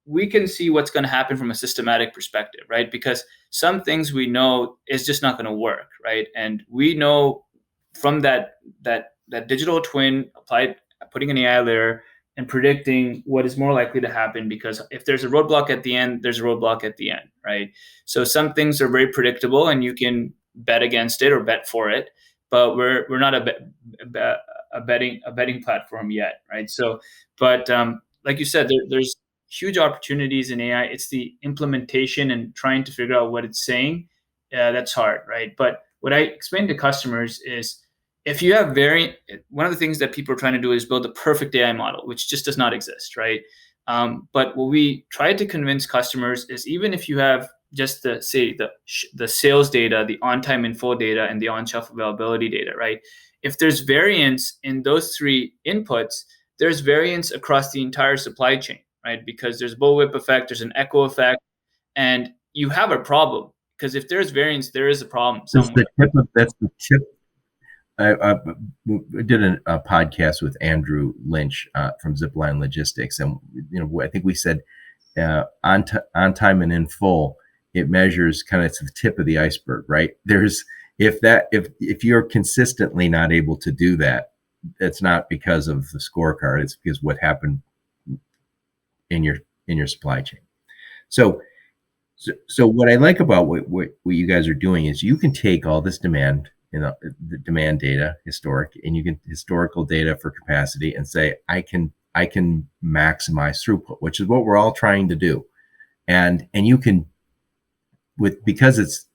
we can see what's going to happen from a systematic perspective, right? Because some things we know is just not going to work, right? And we know from that digital twin applied, putting an AI layer and predicting what is more likely to happen, because if there's a roadblock at the end, there's a roadblock at the end, right? So some things are very predictable and you can bet against it or bet for it, but we're not a betting platform yet, right? So, but like you said, there's huge opportunities in AI. It's the implementation and trying to figure out what it's saying that's hard, right? But what I explain to customers is, if you have one of the things that people are trying to do is build the perfect AI model, which just does not exist, right? But what we try to convince customers is, even if you have just the sales data, the on time in full data, and the on shelf availability data, right? If there's variance in those three inputs, there's variance across the entire supply chain, right? Because there's bullwhip effect, there's an echo effect, and you have a problem. Because if there's variance, there is a problem somewhere. That's the tip. I did a podcast with Andrew Lynch from Zipline Logistics, and I think we said on time and in full, it measures kind of the tip of the iceberg, right? If you're consistently not able to do that, it's not because of the scorecard; it's because what happened in your supply chain. So what I like about what you guys are doing is, you can take all this demand, the demand data, and you can historical data for capacity, and say, I can maximize throughput, which is what we're all trying to do. And you can, because it's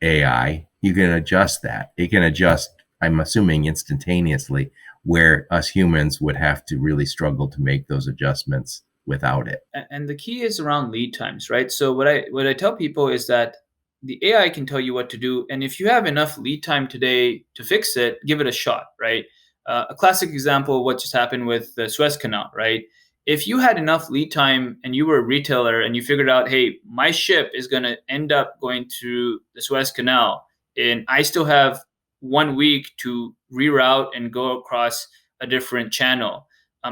AI, you can adjust that. It can adjust, I'm assuming, instantaneously, where us humans would have to really struggle to make those adjustments without it. And the key is around lead times, right? So what I tell people is that the AI can tell you what to do, and if you have enough lead time today to fix it, give it a shot, right? A classic example of what just happened with the Suez Canal, right? If you had enough lead time and you were a retailer and you figured out, hey, my ship is going to end up going through the Suez Canal, and I still have 1 week to reroute and go across a different channel,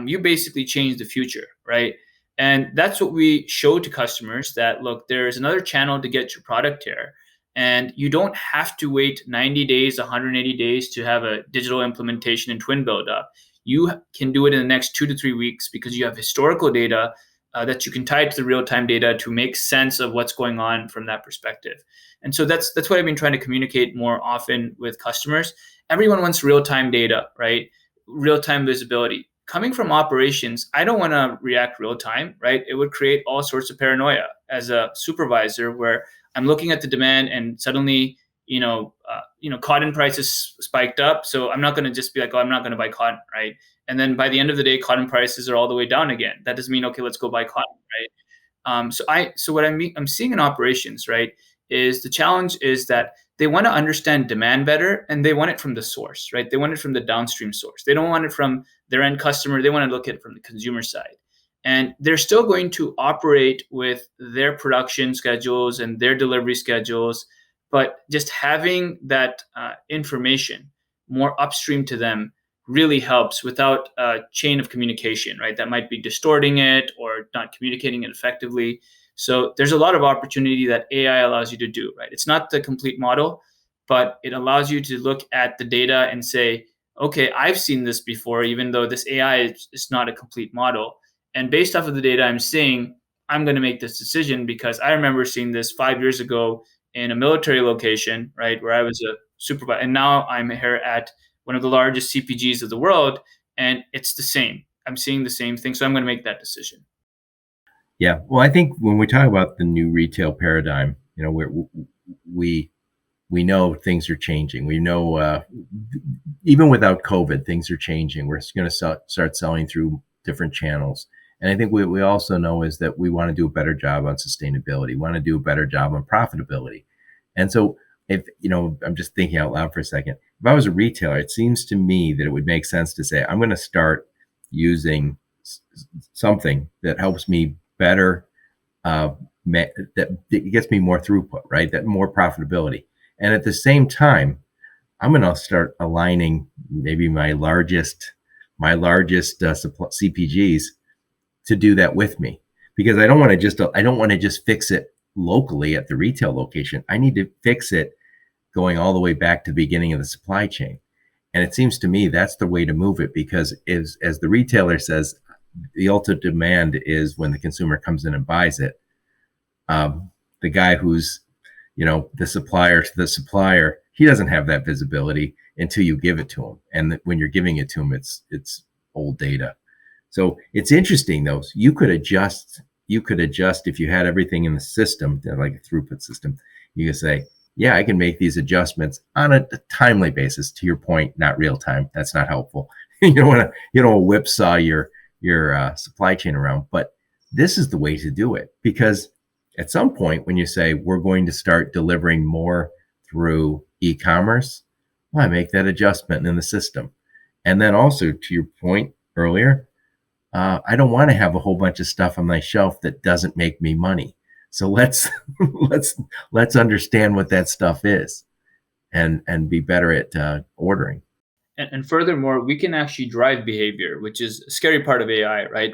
you basically change the future, right? And that's what we show to customers, that, look, there's another channel to get your product here. And you don't have to wait 90 days, 180 days to have a digital implementation and twin build up. You can do it in the next 2 to 3 weeks, because you have historical data that you can tie to the real-time data to make sense of what's going on from that perspective. And so that's what I've been trying to communicate more often with customers. Everyone wants real-time data, right? Real-time visibility. Coming from operations, I don't want to react real time, right? It would create all sorts of paranoia as a supervisor, where I'm looking at the demand and suddenly, cotton prices spiked up. So I'm not going to just be like, oh, I'm not going to buy cotton, right? And then by the end of the day, cotton prices are all the way down again. That doesn't mean, okay, let's go buy cotton, right? So what I'm seeing in operations, right, is the challenge is that they want to understand demand better, and they want it from the source, right? They want it from the downstream source. They don't want it from their end customer. They want to look at it from the consumer side. And they're still going to operate with their production schedules and their delivery schedules, but just having that information more upstream to them really helps, without a chain of communication, right? That might be distorting it or not communicating it effectively. So there's a lot of opportunity that AI allows you to do, right? It's not the complete model, but it allows you to look at the data and say, okay, I've seen this before, even though this AI is not a complete model. And based off of the data I'm seeing, I'm going to make this decision, because I remember seeing this 5 years ago in a military location, right, where I was a supervisor. And now I'm here at one of the largest CPGs of the world, and it's the same. I'm seeing the same thing. So I'm going to make that decision. Yeah. Well, I think when we talk about the new retail paradigm, we know things are changing. We know even without COVID, things are changing. We're going to start selling through different channels. And I think what we also know is that we want to do a better job on sustainability. We want to do a better job on profitability. And so if, I'm just thinking out loud for a second, if I was a retailer, it seems to me that it would make sense to say, I'm going to start using something that helps me better, that gets me more throughput, right? That more profitability. And at the same time, I'm going to start aligning maybe my largest CPGs to do that with me, because I don't want to just fix it locally at the retail location. I need to fix it going all the way back to the beginning of the supply chain. And it seems to me that's the way to move it, because as the retailer says, the ultimate demand is when the consumer comes in and buys it. The guy who's, the supplier to the supplier, he doesn't have that visibility until you give it to him. And when you're giving it to him, it's old data. So it's interesting though. You could adjust if you had everything in the system, like a throughput system. You could say, yeah, I can make these adjustments on a timely basis. To your point, not real time. That's not helpful. You don't want to, whipsaw your supply chain around. But this is the way to do it, because at some point when you say we're going to start delivering more through e-commerce, well, I make that adjustment in the system. And then also, to your point earlier, I don't want to have a whole bunch of stuff on my shelf that doesn't make me money. So let's understand what that stuff is, and be better at ordering. And furthermore, we can actually drive behavior, which is a scary part of AI, right?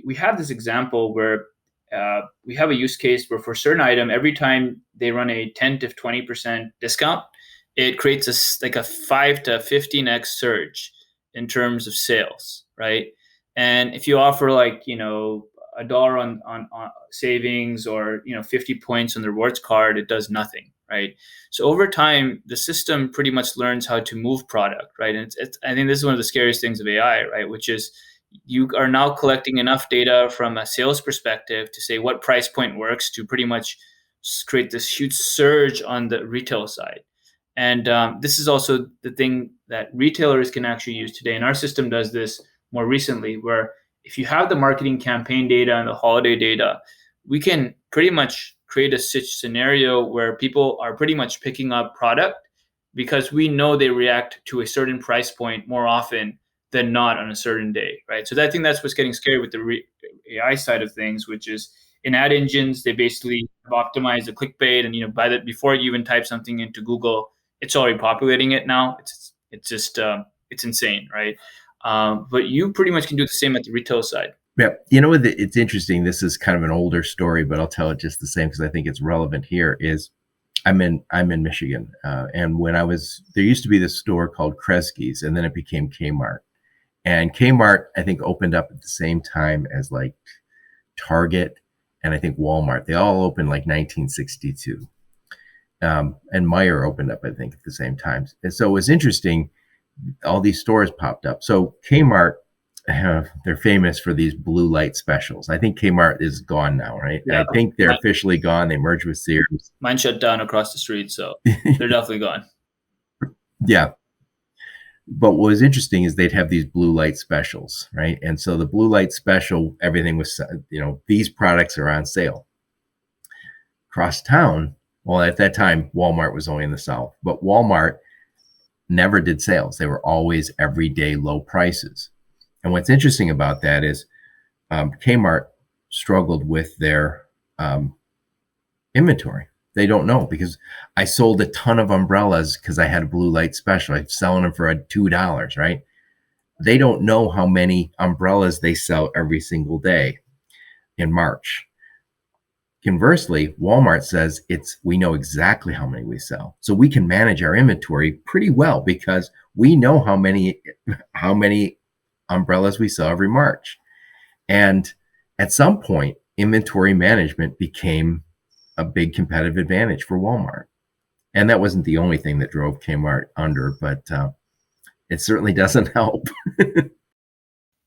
We have this example where we have a use case where for a certain item, every time they run a 10 to 20% discount, it creates a 5 to 15x surge in terms of sales, right? And if you offer $1 on savings, or 50 points on the rewards card, it does nothing, right? So over time, the system pretty much learns how to move product, right? And I think this is one of the scariest things of AI, right? Which is you are now collecting enough data from a sales perspective to say what price point works to pretty much create this huge surge on the retail side. And this is also the thing that retailers can actually use today. And our system does this more recently, where if you have the marketing campaign data and the holiday data, we can pretty much create a scenario where people are pretty much picking up product because we know they react to a certain price point more often than not on a certain day, right? So I think that's what's getting scary with the AI side of things, which is in ad engines, they basically have optimized the clickbait, and before you even type something into Google, it's already populating it now. It's just it's insane, right? But you pretty much can do the same at the retail side. Yeah, it's interesting. This is kind of an older story, but I'll tell it just the same because I think it's relevant here. Is I'm in Michigan, and when there used to be this store called Kresge's, and then it became Kmart. And Kmart, I think, opened up at the same time as like Target and I think Walmart. They all opened like 1962. And Meijer opened up, I think, at the same time. And so it was interesting. All these stores popped up. So Kmart, they're famous for these blue light specials. I think Kmart is gone now, right? Yeah. I think they're officially gone. They merged with Sears. Mine shut down across the street, so they're definitely gone. Yeah. But what was interesting is they'd have these blue light specials, right? And so the blue light special, everything was, these products are on sale. Across town, well, at that time, Walmart was only in the South, but Walmart never did sales. They were always everyday low prices. And what's interesting about that is Kmart struggled with their inventory. They don't know, because I sold a ton of umbrellas because I had a blue light special. I'm selling them for $2, right? They don't know how many umbrellas they sell every single day in March. Conversely, Walmart says we know exactly how many we sell. So we can manage our inventory pretty well because we know how many umbrellas we sell every March. And at some point, inventory management became a big competitive advantage for Walmart. And that wasn't the only thing that drove Kmart under, but it certainly doesn't help.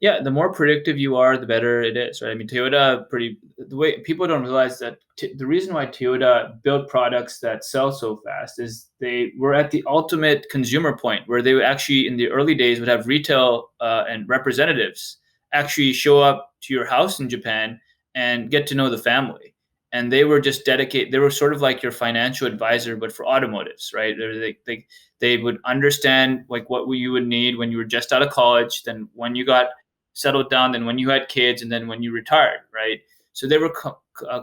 Yeah, the more predictive you are, the better it is, right? I mean, Toyota, the way people don't realize that the reason why Toyota built products that sell so fast is they were at the ultimate consumer point where they would actually, in the early days, would have retail and representatives actually show up to your house in Japan and get to know the family. And they were just dedicated. They were sort of like your financial advisor, but for automotives, right? They would understand like what you would need when you were just out of college, then when you got settled down, then when you had kids, and then when you retired, right? So they were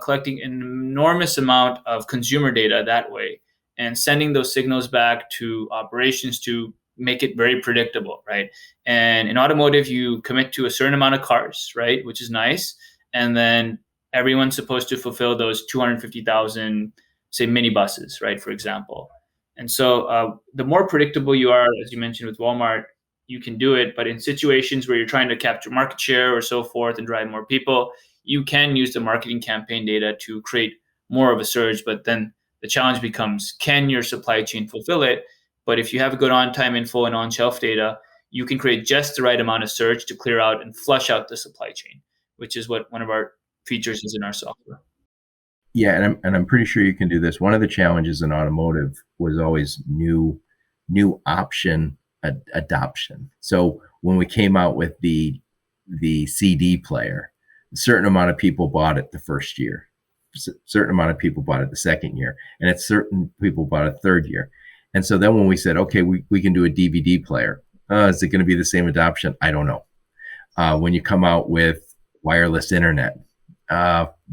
collecting an enormous amount of consumer data that way and sending those signals back to operations to make it very predictable, right? And in automotive, you commit to a certain amount of cars, right? Which is nice. And then everyone's supposed to fulfill those 250,000, say, minibuses, right, for example. And so the more predictable you are, as you mentioned with Walmart, you can do it. But in situations where you're trying to capture market share or so forth and drive more people, you can use the marketing campaign data to create more of a surge. But then the challenge becomes, can your supply chain fulfill it? But if you have good on-time info and on-shelf data, you can create just the right amount of surge to clear out and flush out the supply chain, which is what one of our features is in our software. Yeah, and I'm pretty sure you can do this. One of the challenges in automotive was always new option adoption. So when we came out with the CD player, a certain amount of people bought it the first year, a certain amount of people bought it the second year, and it's certain people bought it third year. And so then when we said, okay, we can do a DVD player, is it going to be the same adoption? I don't know. When you come out with wireless internet,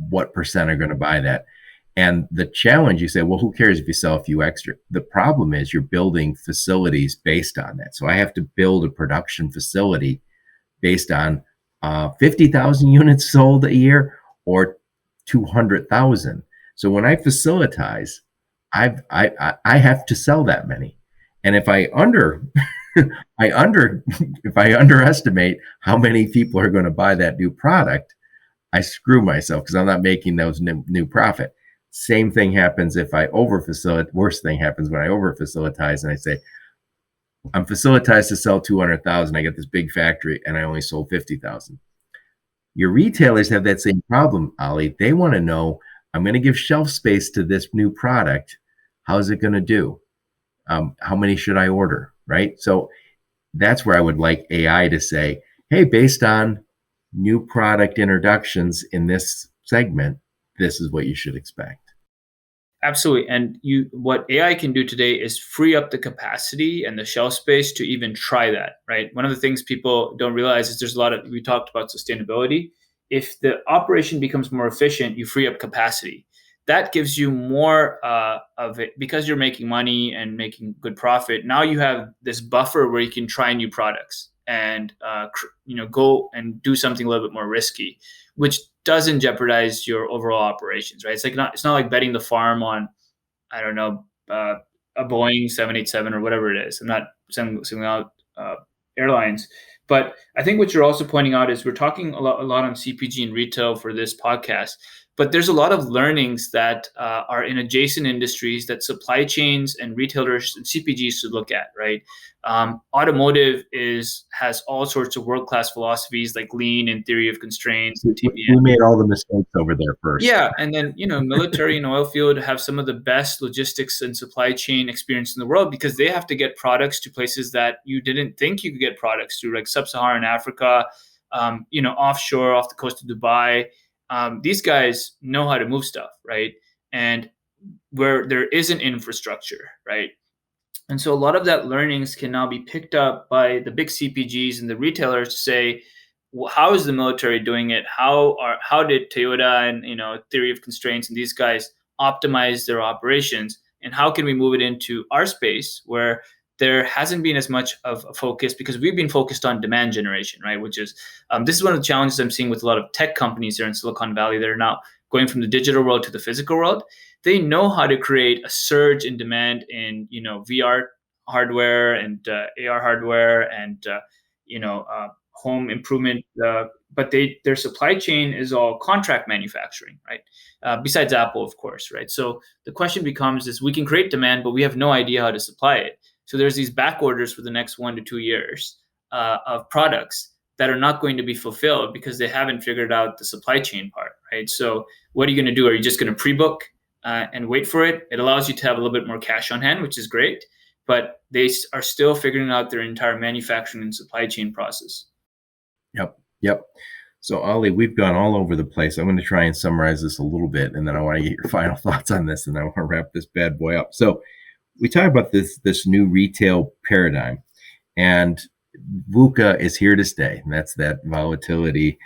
what percent are going to buy that? And the challenge, you say, well, who cares if you sell a few extra? The problem is you're building facilities based on that. So I have to build a production facility based on 50,000 units sold a year or 200,000. So when I facilitize, I have to sell that many. And if I if I underestimate how many people are going to buy that new product, I screw myself because I'm not making those new profit. Same thing happens if I over-facilitate. Worst thing happens when I over-facilitize and I say, I'm facilitized to sell 200,000. I get this big factory and I only sold 50,000. Your retailers have that same problem, Ali. They want to know, I'm going to give shelf space to this new product. How's it going to do? How many should I order, right? So that's where I would like AI to say, hey, based on new product introductions in this segment, this is what you should expect. Absolutely. And what AI can do today is free up the capacity and the shelf space to even try that, right? One of the things people don't realize is there's we talked about sustainability. If the operation becomes more efficient, you free up capacity. That gives you more of it because you're making money and making good profit. Now you have this buffer where you can try new products and go and do something a little bit more risky, which doesn't jeopardize your overall operations, right? It's not like betting the farm on, I don't know, a Boeing 787 or whatever it is. I'm not singling out airlines, but I think what you're also pointing out is we're talking a lot on CPG and retail for this podcast, but there's a lot of learnings that are in adjacent industries that supply chains and retailers and CPGs should look at, right? Automotive has all sorts of world-class philosophies like lean and theory of constraints. And we made all the mistakes over there first. Yeah, and then military and oil field have some of the best logistics and supply chain experience in the world because they have to get products to places that you didn't think you could get products to, like sub-Saharan Africa, offshore off the coast of Dubai. These guys know how to move stuff, right? And where there isn't infrastructure, right? And so a lot of that learnings can now be picked up by the big CPGs and the retailers to say, well, how is the military doing it? How did Toyota and theory of constraints and these guys optimize their operations? And how can we move it into our space where there hasn't been as much of a focus because we've been focused on demand generation, right? Which is this is one of the challenges I'm seeing with a lot of tech companies here in Silicon Valley that are now going from the digital world to the physical world. They know how to create a surge in demand in VR hardware and AR hardware and home improvement, but their supply chain is all contract manufacturing, right? Besides Apple, of course, right? So the question becomes is we can create demand, but we have no idea how to supply it. So there's these back orders for the next 1 to 2 years of products that are not going to be fulfilled because they haven't figured out the supply chain part, right? So what are you going to do? Are you just going to pre-book and wait for it? It allows you to have a little bit more cash on hand, which is great, but they are still figuring out their entire manufacturing and supply chain process. Yep. So Ali, we've gone all over the place. I'm going to try and summarize this a little bit, and then I want to get your final thoughts on this, and I want to wrap this bad boy up. So we talk about this new retail paradigm, and VUCA is here to stay. And that's that volatility,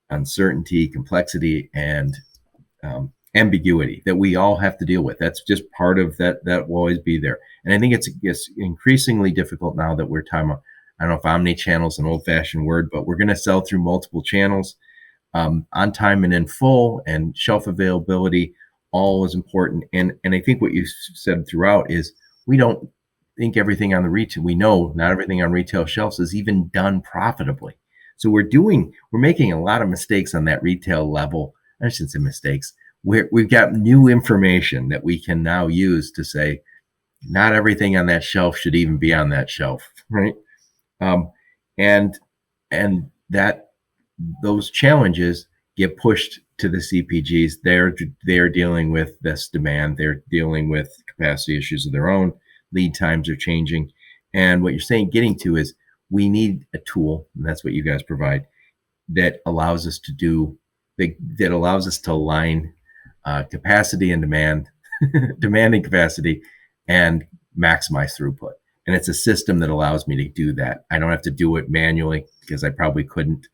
uncertainty, complexity, and ambiguity that we all have to deal with. That's just part of that. That will always be there. And I think it's increasingly difficult now that we're talking about, I don't know if Omni Channel is an old-fashioned word, but we're going to sell through multiple channels, on time and in full, and shelf availability, all is important. And I think what you said throughout is think everything on the retail, we know not everything on retail shelves is even done profitably. So we're making a lot of mistakes on that retail level. I shouldn't say mistakes. We've got new information that we can now use to say, not everything on that shelf should even be on that shelf, right? And that those challenges get pushed to the CPGs. They're dealing with this demand. They're dealing with capacity issues of their own. Lead times are changing. And what you're getting to is we need a tool, and that's what you guys provide, that allows us to align capacity and demand, demand and capacity, and maximize throughput. And it's a system that allows me to do that. I don't have to do it manually because I probably couldn't.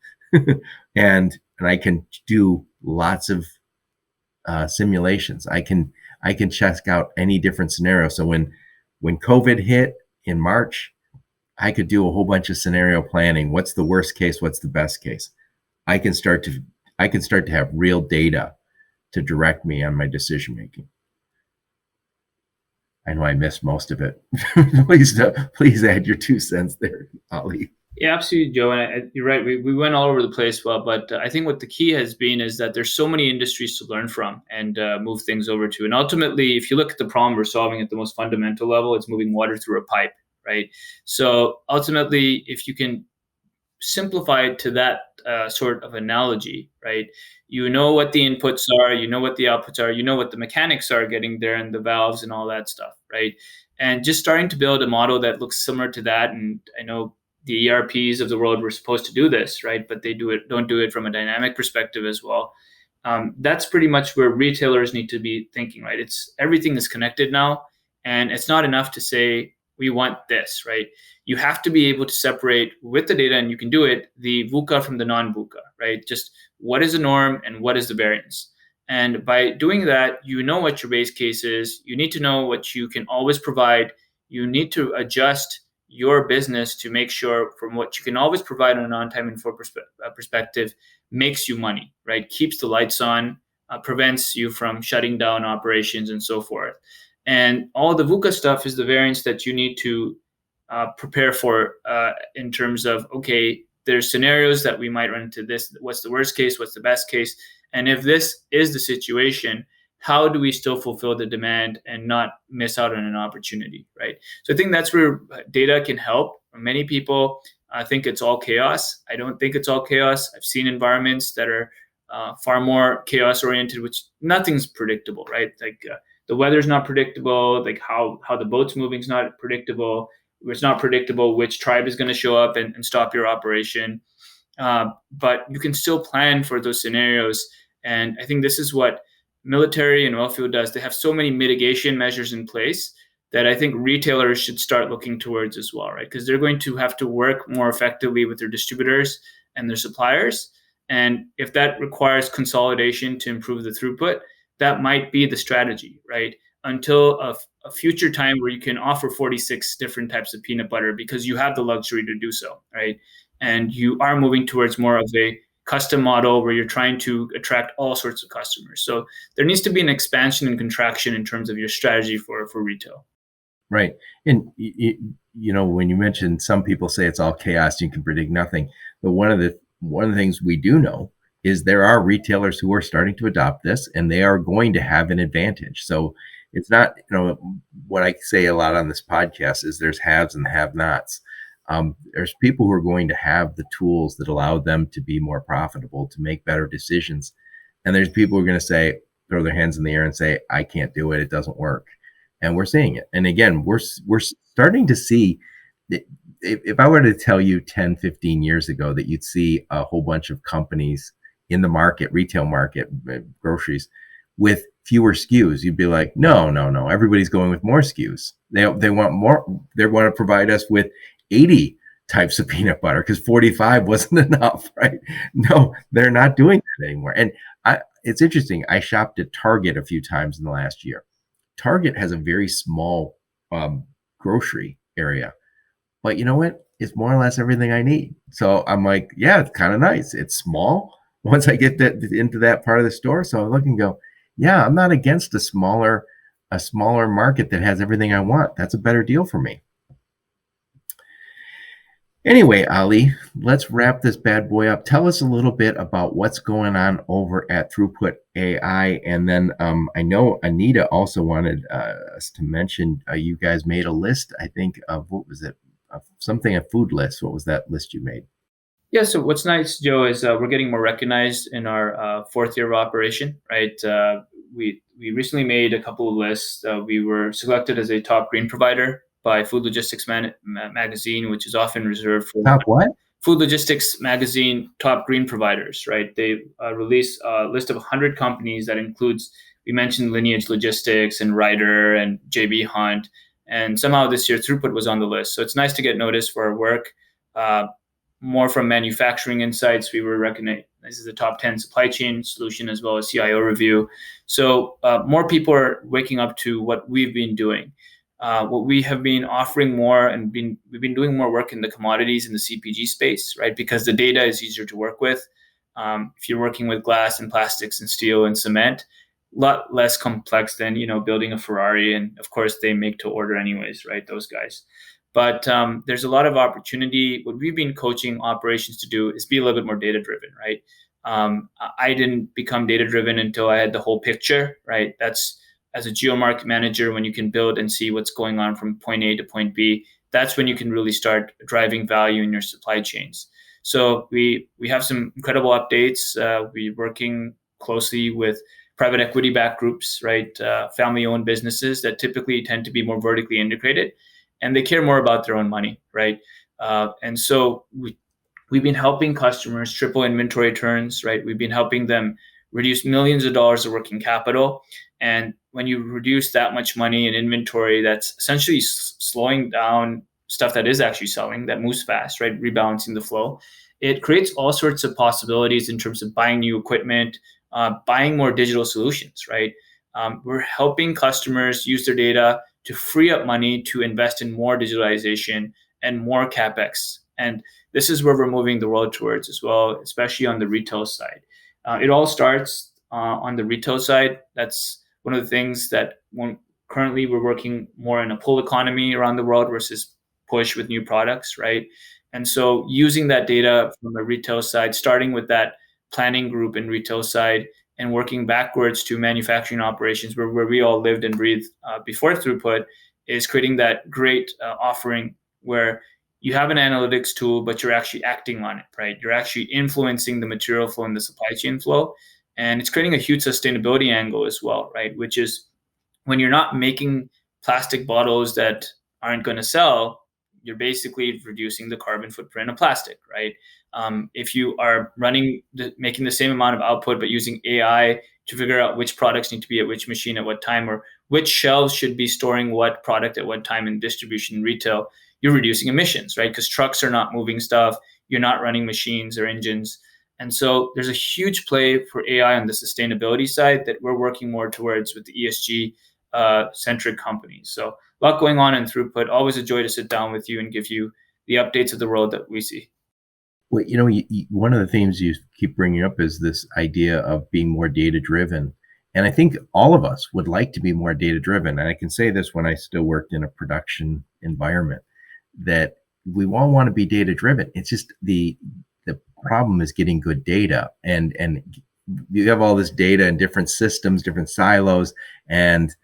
and I can do lots of simulations. I can check out any different scenario. So when COVID hit in March, I could do a whole bunch of scenario planning. What's the worst case? What's the best case? I can start to have real data to direct me on my decision making. I know I missed most of it. Please add your 2 cents there, Ali. Yeah, absolutely, Joe. And you're right. We went all over the place. Well, but I think what the key has been is that there's so many industries to learn from and move things over to. And ultimately, if you look at the problem we're solving at the most fundamental level, it's moving water through a pipe, right? So ultimately, if you can simplify it to that sort of analogy, right? You know what the inputs are, you know what the outputs are, you know what the mechanics are getting there and the valves and all that stuff, right? And just starting to build a model that looks similar to that. And I know the ERPs of the world were supposed to do this, right? But they don't do it from a dynamic perspective as well. That's pretty much where retailers need to be thinking, right? Everything is connected now, and it's not enough to say we want this, right? You have to be able to separate with the data, and you can do it, the VUCA from the non-VUCA, right? Just what is the norm and what is the variance. And by doing that, you know what your base case is. You need to know what you can always provide. You need to adjust your business to make sure from what you can always provide on an on-time and full perspective makes you money, right? Keeps the lights on, prevents you from shutting down operations and so forth. And all the VUCA stuff is the variance that you need to prepare for in terms of, okay, there's scenarios that we might run into this. What's the worst case? What's the best case? And if this is the situation, how do we still fulfill the demand and not miss out on an opportunity, right? So I think that's where data can help. Many people think it's all chaos. I don't think it's all chaos. I've seen environments that are far more chaos oriented, which nothing's predictable, right? Like the weather's not predictable, like how the boat's moving is not predictable. It's not predictable which tribe is going to show up and stop your operation. But you can still plan for those scenarios. And I think this is what military and oilfield does. They have so many mitigation measures in place that I think retailers should start looking towards as well, right? Because they're going to have to work more effectively with their distributors and their suppliers. And if that requires consolidation to improve the throughput, that might be the strategy, right? Until a future time where you can offer 46 different types of peanut butter because you have the luxury to do so, right? And you are moving towards more of a custom model where you're trying to attract all sorts of customers. So there needs to be an expansion and contraction in terms of your strategy for retail. Right. And, you know, when you mentioned some people say it's all chaos, you can predict nothing. But one of the things we do know is there are retailers who are starting to adopt this, and they are going to have an advantage. So it's not, you know, what I say a lot on this podcast is there's haves and have-nots. There's people who are going to have the tools that allow them to be more profitable, to make better decisions. And there's people who are going to say, throw their hands in the air and say, I can't do it. It doesn't work. And we're seeing it. And again, we're starting to see that if I were to tell you 10, 15 years ago that you'd see a whole bunch of companies in the market, retail market, groceries, with fewer SKUs, you'd be like, no, everybody's going with more SKUs. They want more. They want to provide us with 80 types of peanut butter because 45 wasn't enough, right? No, they're not doing that anymore. And it's interesting. I shopped at Target a few times in the last year. Target has a very small grocery area, but you know what? It's more or less everything I need. So I'm like, yeah, it's kind of nice. It's small once I get into that part of the store. So I look and go, yeah, I'm not against a smaller market that has everything I want. That's a better deal for me. Anyway, Ali, let's wrap this bad boy up. Tell us a little bit about what's going on over at Throughput AI. And then I know Anita also wanted us to mention you guys made a list, I think, of what was it? A food list. What was that list you made? Yeah, so what's nice, Joe, is we're getting more recognized in our fourth year of operation, right? We recently made a couple of lists. We were selected as a top green provider by Food Logistics Magazine, which is often reserved for Top what? Food Logistics Magazine top green providers, right? They release a list of 100 companies that includes, we mentioned Lineage Logistics and Ryder and JB Hunt. And somehow this year, Throughput was on the list. So it's nice to get noticed for our work. More from manufacturing insights, we were recognized as the top 10 supply chain solution as well as CIO review. So more people are waking up to what we've been doing. What we have been offering more and we've been doing more work in the commodities in the CPG space, right? Because the data is easier to work with. If you're working with glass and plastics and steel and cement, a lot less complex than building a Ferrari. And of course, they make to order anyways, right? Those guys. But there's a lot of opportunity. What we've been coaching operations to do is be a little bit more data driven, right? I didn't become data driven until I had the whole picture, right? That's as a geomarket manager, when you can build and see what's going on from point A to point B, that's when you can really start driving value in your supply chains. So we have some incredible updates. We're working closely with private equity backed groups, right? Family owned businesses that typically tend to be more vertically integrated, and they care more about their own money, right? And so we've been helping customers triple inventory turns, right? We've been helping them reduce millions of dollars of working capital. And when you reduce that much money in inventory, that's essentially slowing down stuff that is actually selling, that moves fast, right? Rebalancing the flow. It creates all sorts of possibilities in terms of buying new equipment, buying more digital solutions, right? We're helping customers use their data to free up money to invest in more digitalization and more CapEx. And this is where we're moving the world towards as well, especially on the retail side. It all starts on the retail side. That's one of the things that currently we're working more in a pull economy around the world versus push with new products, right? And so using that data from the retail side, starting with that planning group in retail side and working backwards to manufacturing operations where we all lived and breathed before Throughput, is creating that great offering where you have an analytics tool, but you're actually acting on it, right? You're actually influencing the material flow and the supply chain flow. And it's creating a huge sustainability angle as well, right? Which is when you're not making plastic bottles that aren't going to sell, you're basically reducing the carbon footprint of plastic, right? If you are making the same amount of output, but using AI to figure out which products need to be at which machine at what time, or which shelves should be storing what product at what time in distribution and retail, you're reducing emissions, right? Because trucks are not moving stuff, you're not running machines or engines. And so there's a huge play for AI on the sustainability side that we're working more towards with the ESG centric companies. So a lot going on in Throughput. Always a joy to sit down with you and give you the updates of the world that we see. Well, one of the themes you keep bringing up is this idea of being more data driven. And I think all of us would like to be more data driven. And I can say this when I still worked in a production environment, that we all want to be data driven. It's just the problem is getting good data. And you have all this data in different systems, different silos. And,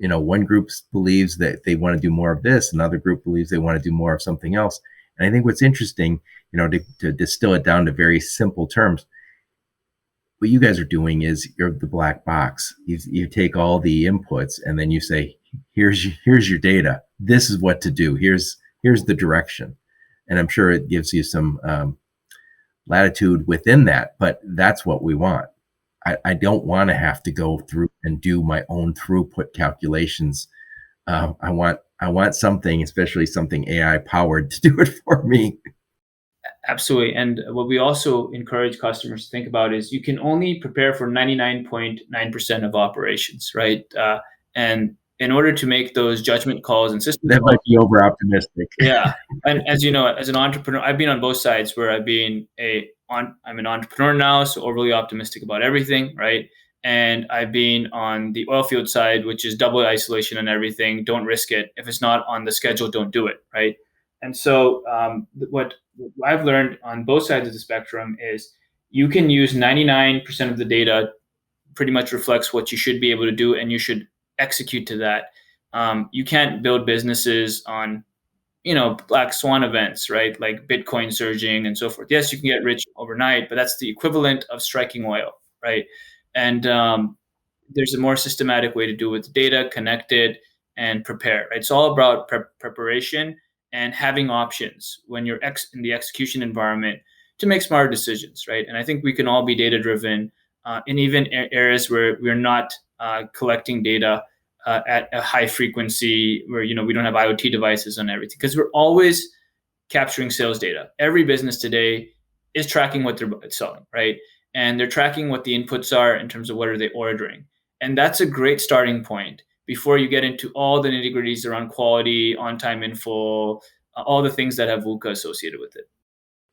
one group believes that they want to do more of this. Another group believes they want to do more of something else. And I think what's interesting, to distill it down to very simple terms, what you guys are doing is you're the black box. You take all the inputs and then you say, here's your data. This is what to do. Here's the direction. And I'm sure it gives you some latitude within that, but that's what we want. I don't want to have to go through and do my own throughput calculations. I want something, especially something AI powered, to do it for me. Absolutely. And what we also encourage customers to think about is you can only prepare for 99.9% of operations, right? And in order to make those judgment calls and system that calls, might be over optimistic. Yeah. And as you know, as an entrepreneur, I've been on both sides where I'm an entrepreneur now, so overly optimistic about everything, right? And I've been on the oil field side, which is double isolation on everything. Don't risk it. If it's not on the schedule, don't do it, right? And so what I've learned on both sides of the spectrum is you can use 99% of the data pretty much reflects what you should be able to do, and you should execute to that. You can't build businesses on, black swan events, right? Like Bitcoin surging and so forth. Yes, you can get rich overnight, but that's the equivalent of striking oil, right? And there's a more systematic way to do it with data, connect it, and prepare, right? It's all about preparation and having options when you're in the execution environment to make smarter decisions, right? And I think we can all be data-driven in even areas where we're not collecting data at a high frequency, where we don't have IoT devices on everything, because we're always capturing sales data. Every business today is tracking what they're selling, right? And they're tracking what the inputs are in terms of what are they ordering. And that's a great starting point before you get into all the nitty-gritties around quality, on-time in full, all the things that have VUCA associated with it.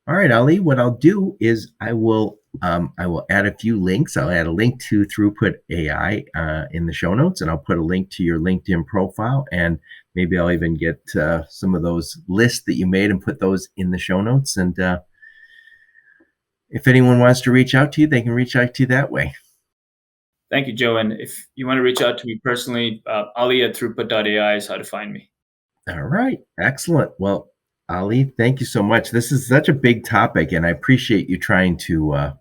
All right, Ali, what I'll do is I will add a few links. I'll add a link to Throughput AI in the show notes, and I'll put a link to your LinkedIn profile, and maybe I'll even get some of those lists that you made and put those in the show notes. And if anyone wants to reach out to you, they can reach out to you that way. Thank you, Joe. And if you want to reach out to me personally, Ali@throughput.ai is how to find me. All right. Excellent. Well, Ali, thank you so much. This is such a big topic, and I appreciate you trying to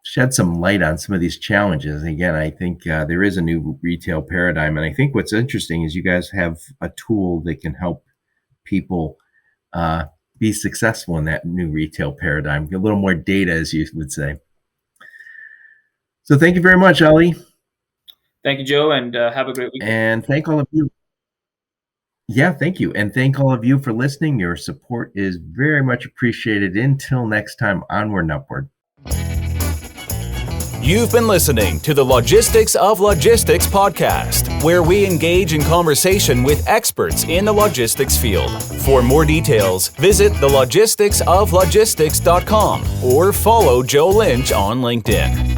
shed some light on some of these challenges. Again, I think there is a new retail paradigm, and I think what's interesting is you guys have a tool that can help people be successful in that new retail paradigm. A little more data, as you would say. So thank you very much, Ali. Thank you, Joe, and have a great week. And thank all of you. Yeah, thank you. And thank all of you for listening. Your support is very much appreciated. Until next time, onward and upward. You've been listening to the Logistics of Logistics podcast, where we engage in conversation with experts in the logistics field. For more details, visit thelogisticsoflogistics.com or follow Joe Lynch on LinkedIn.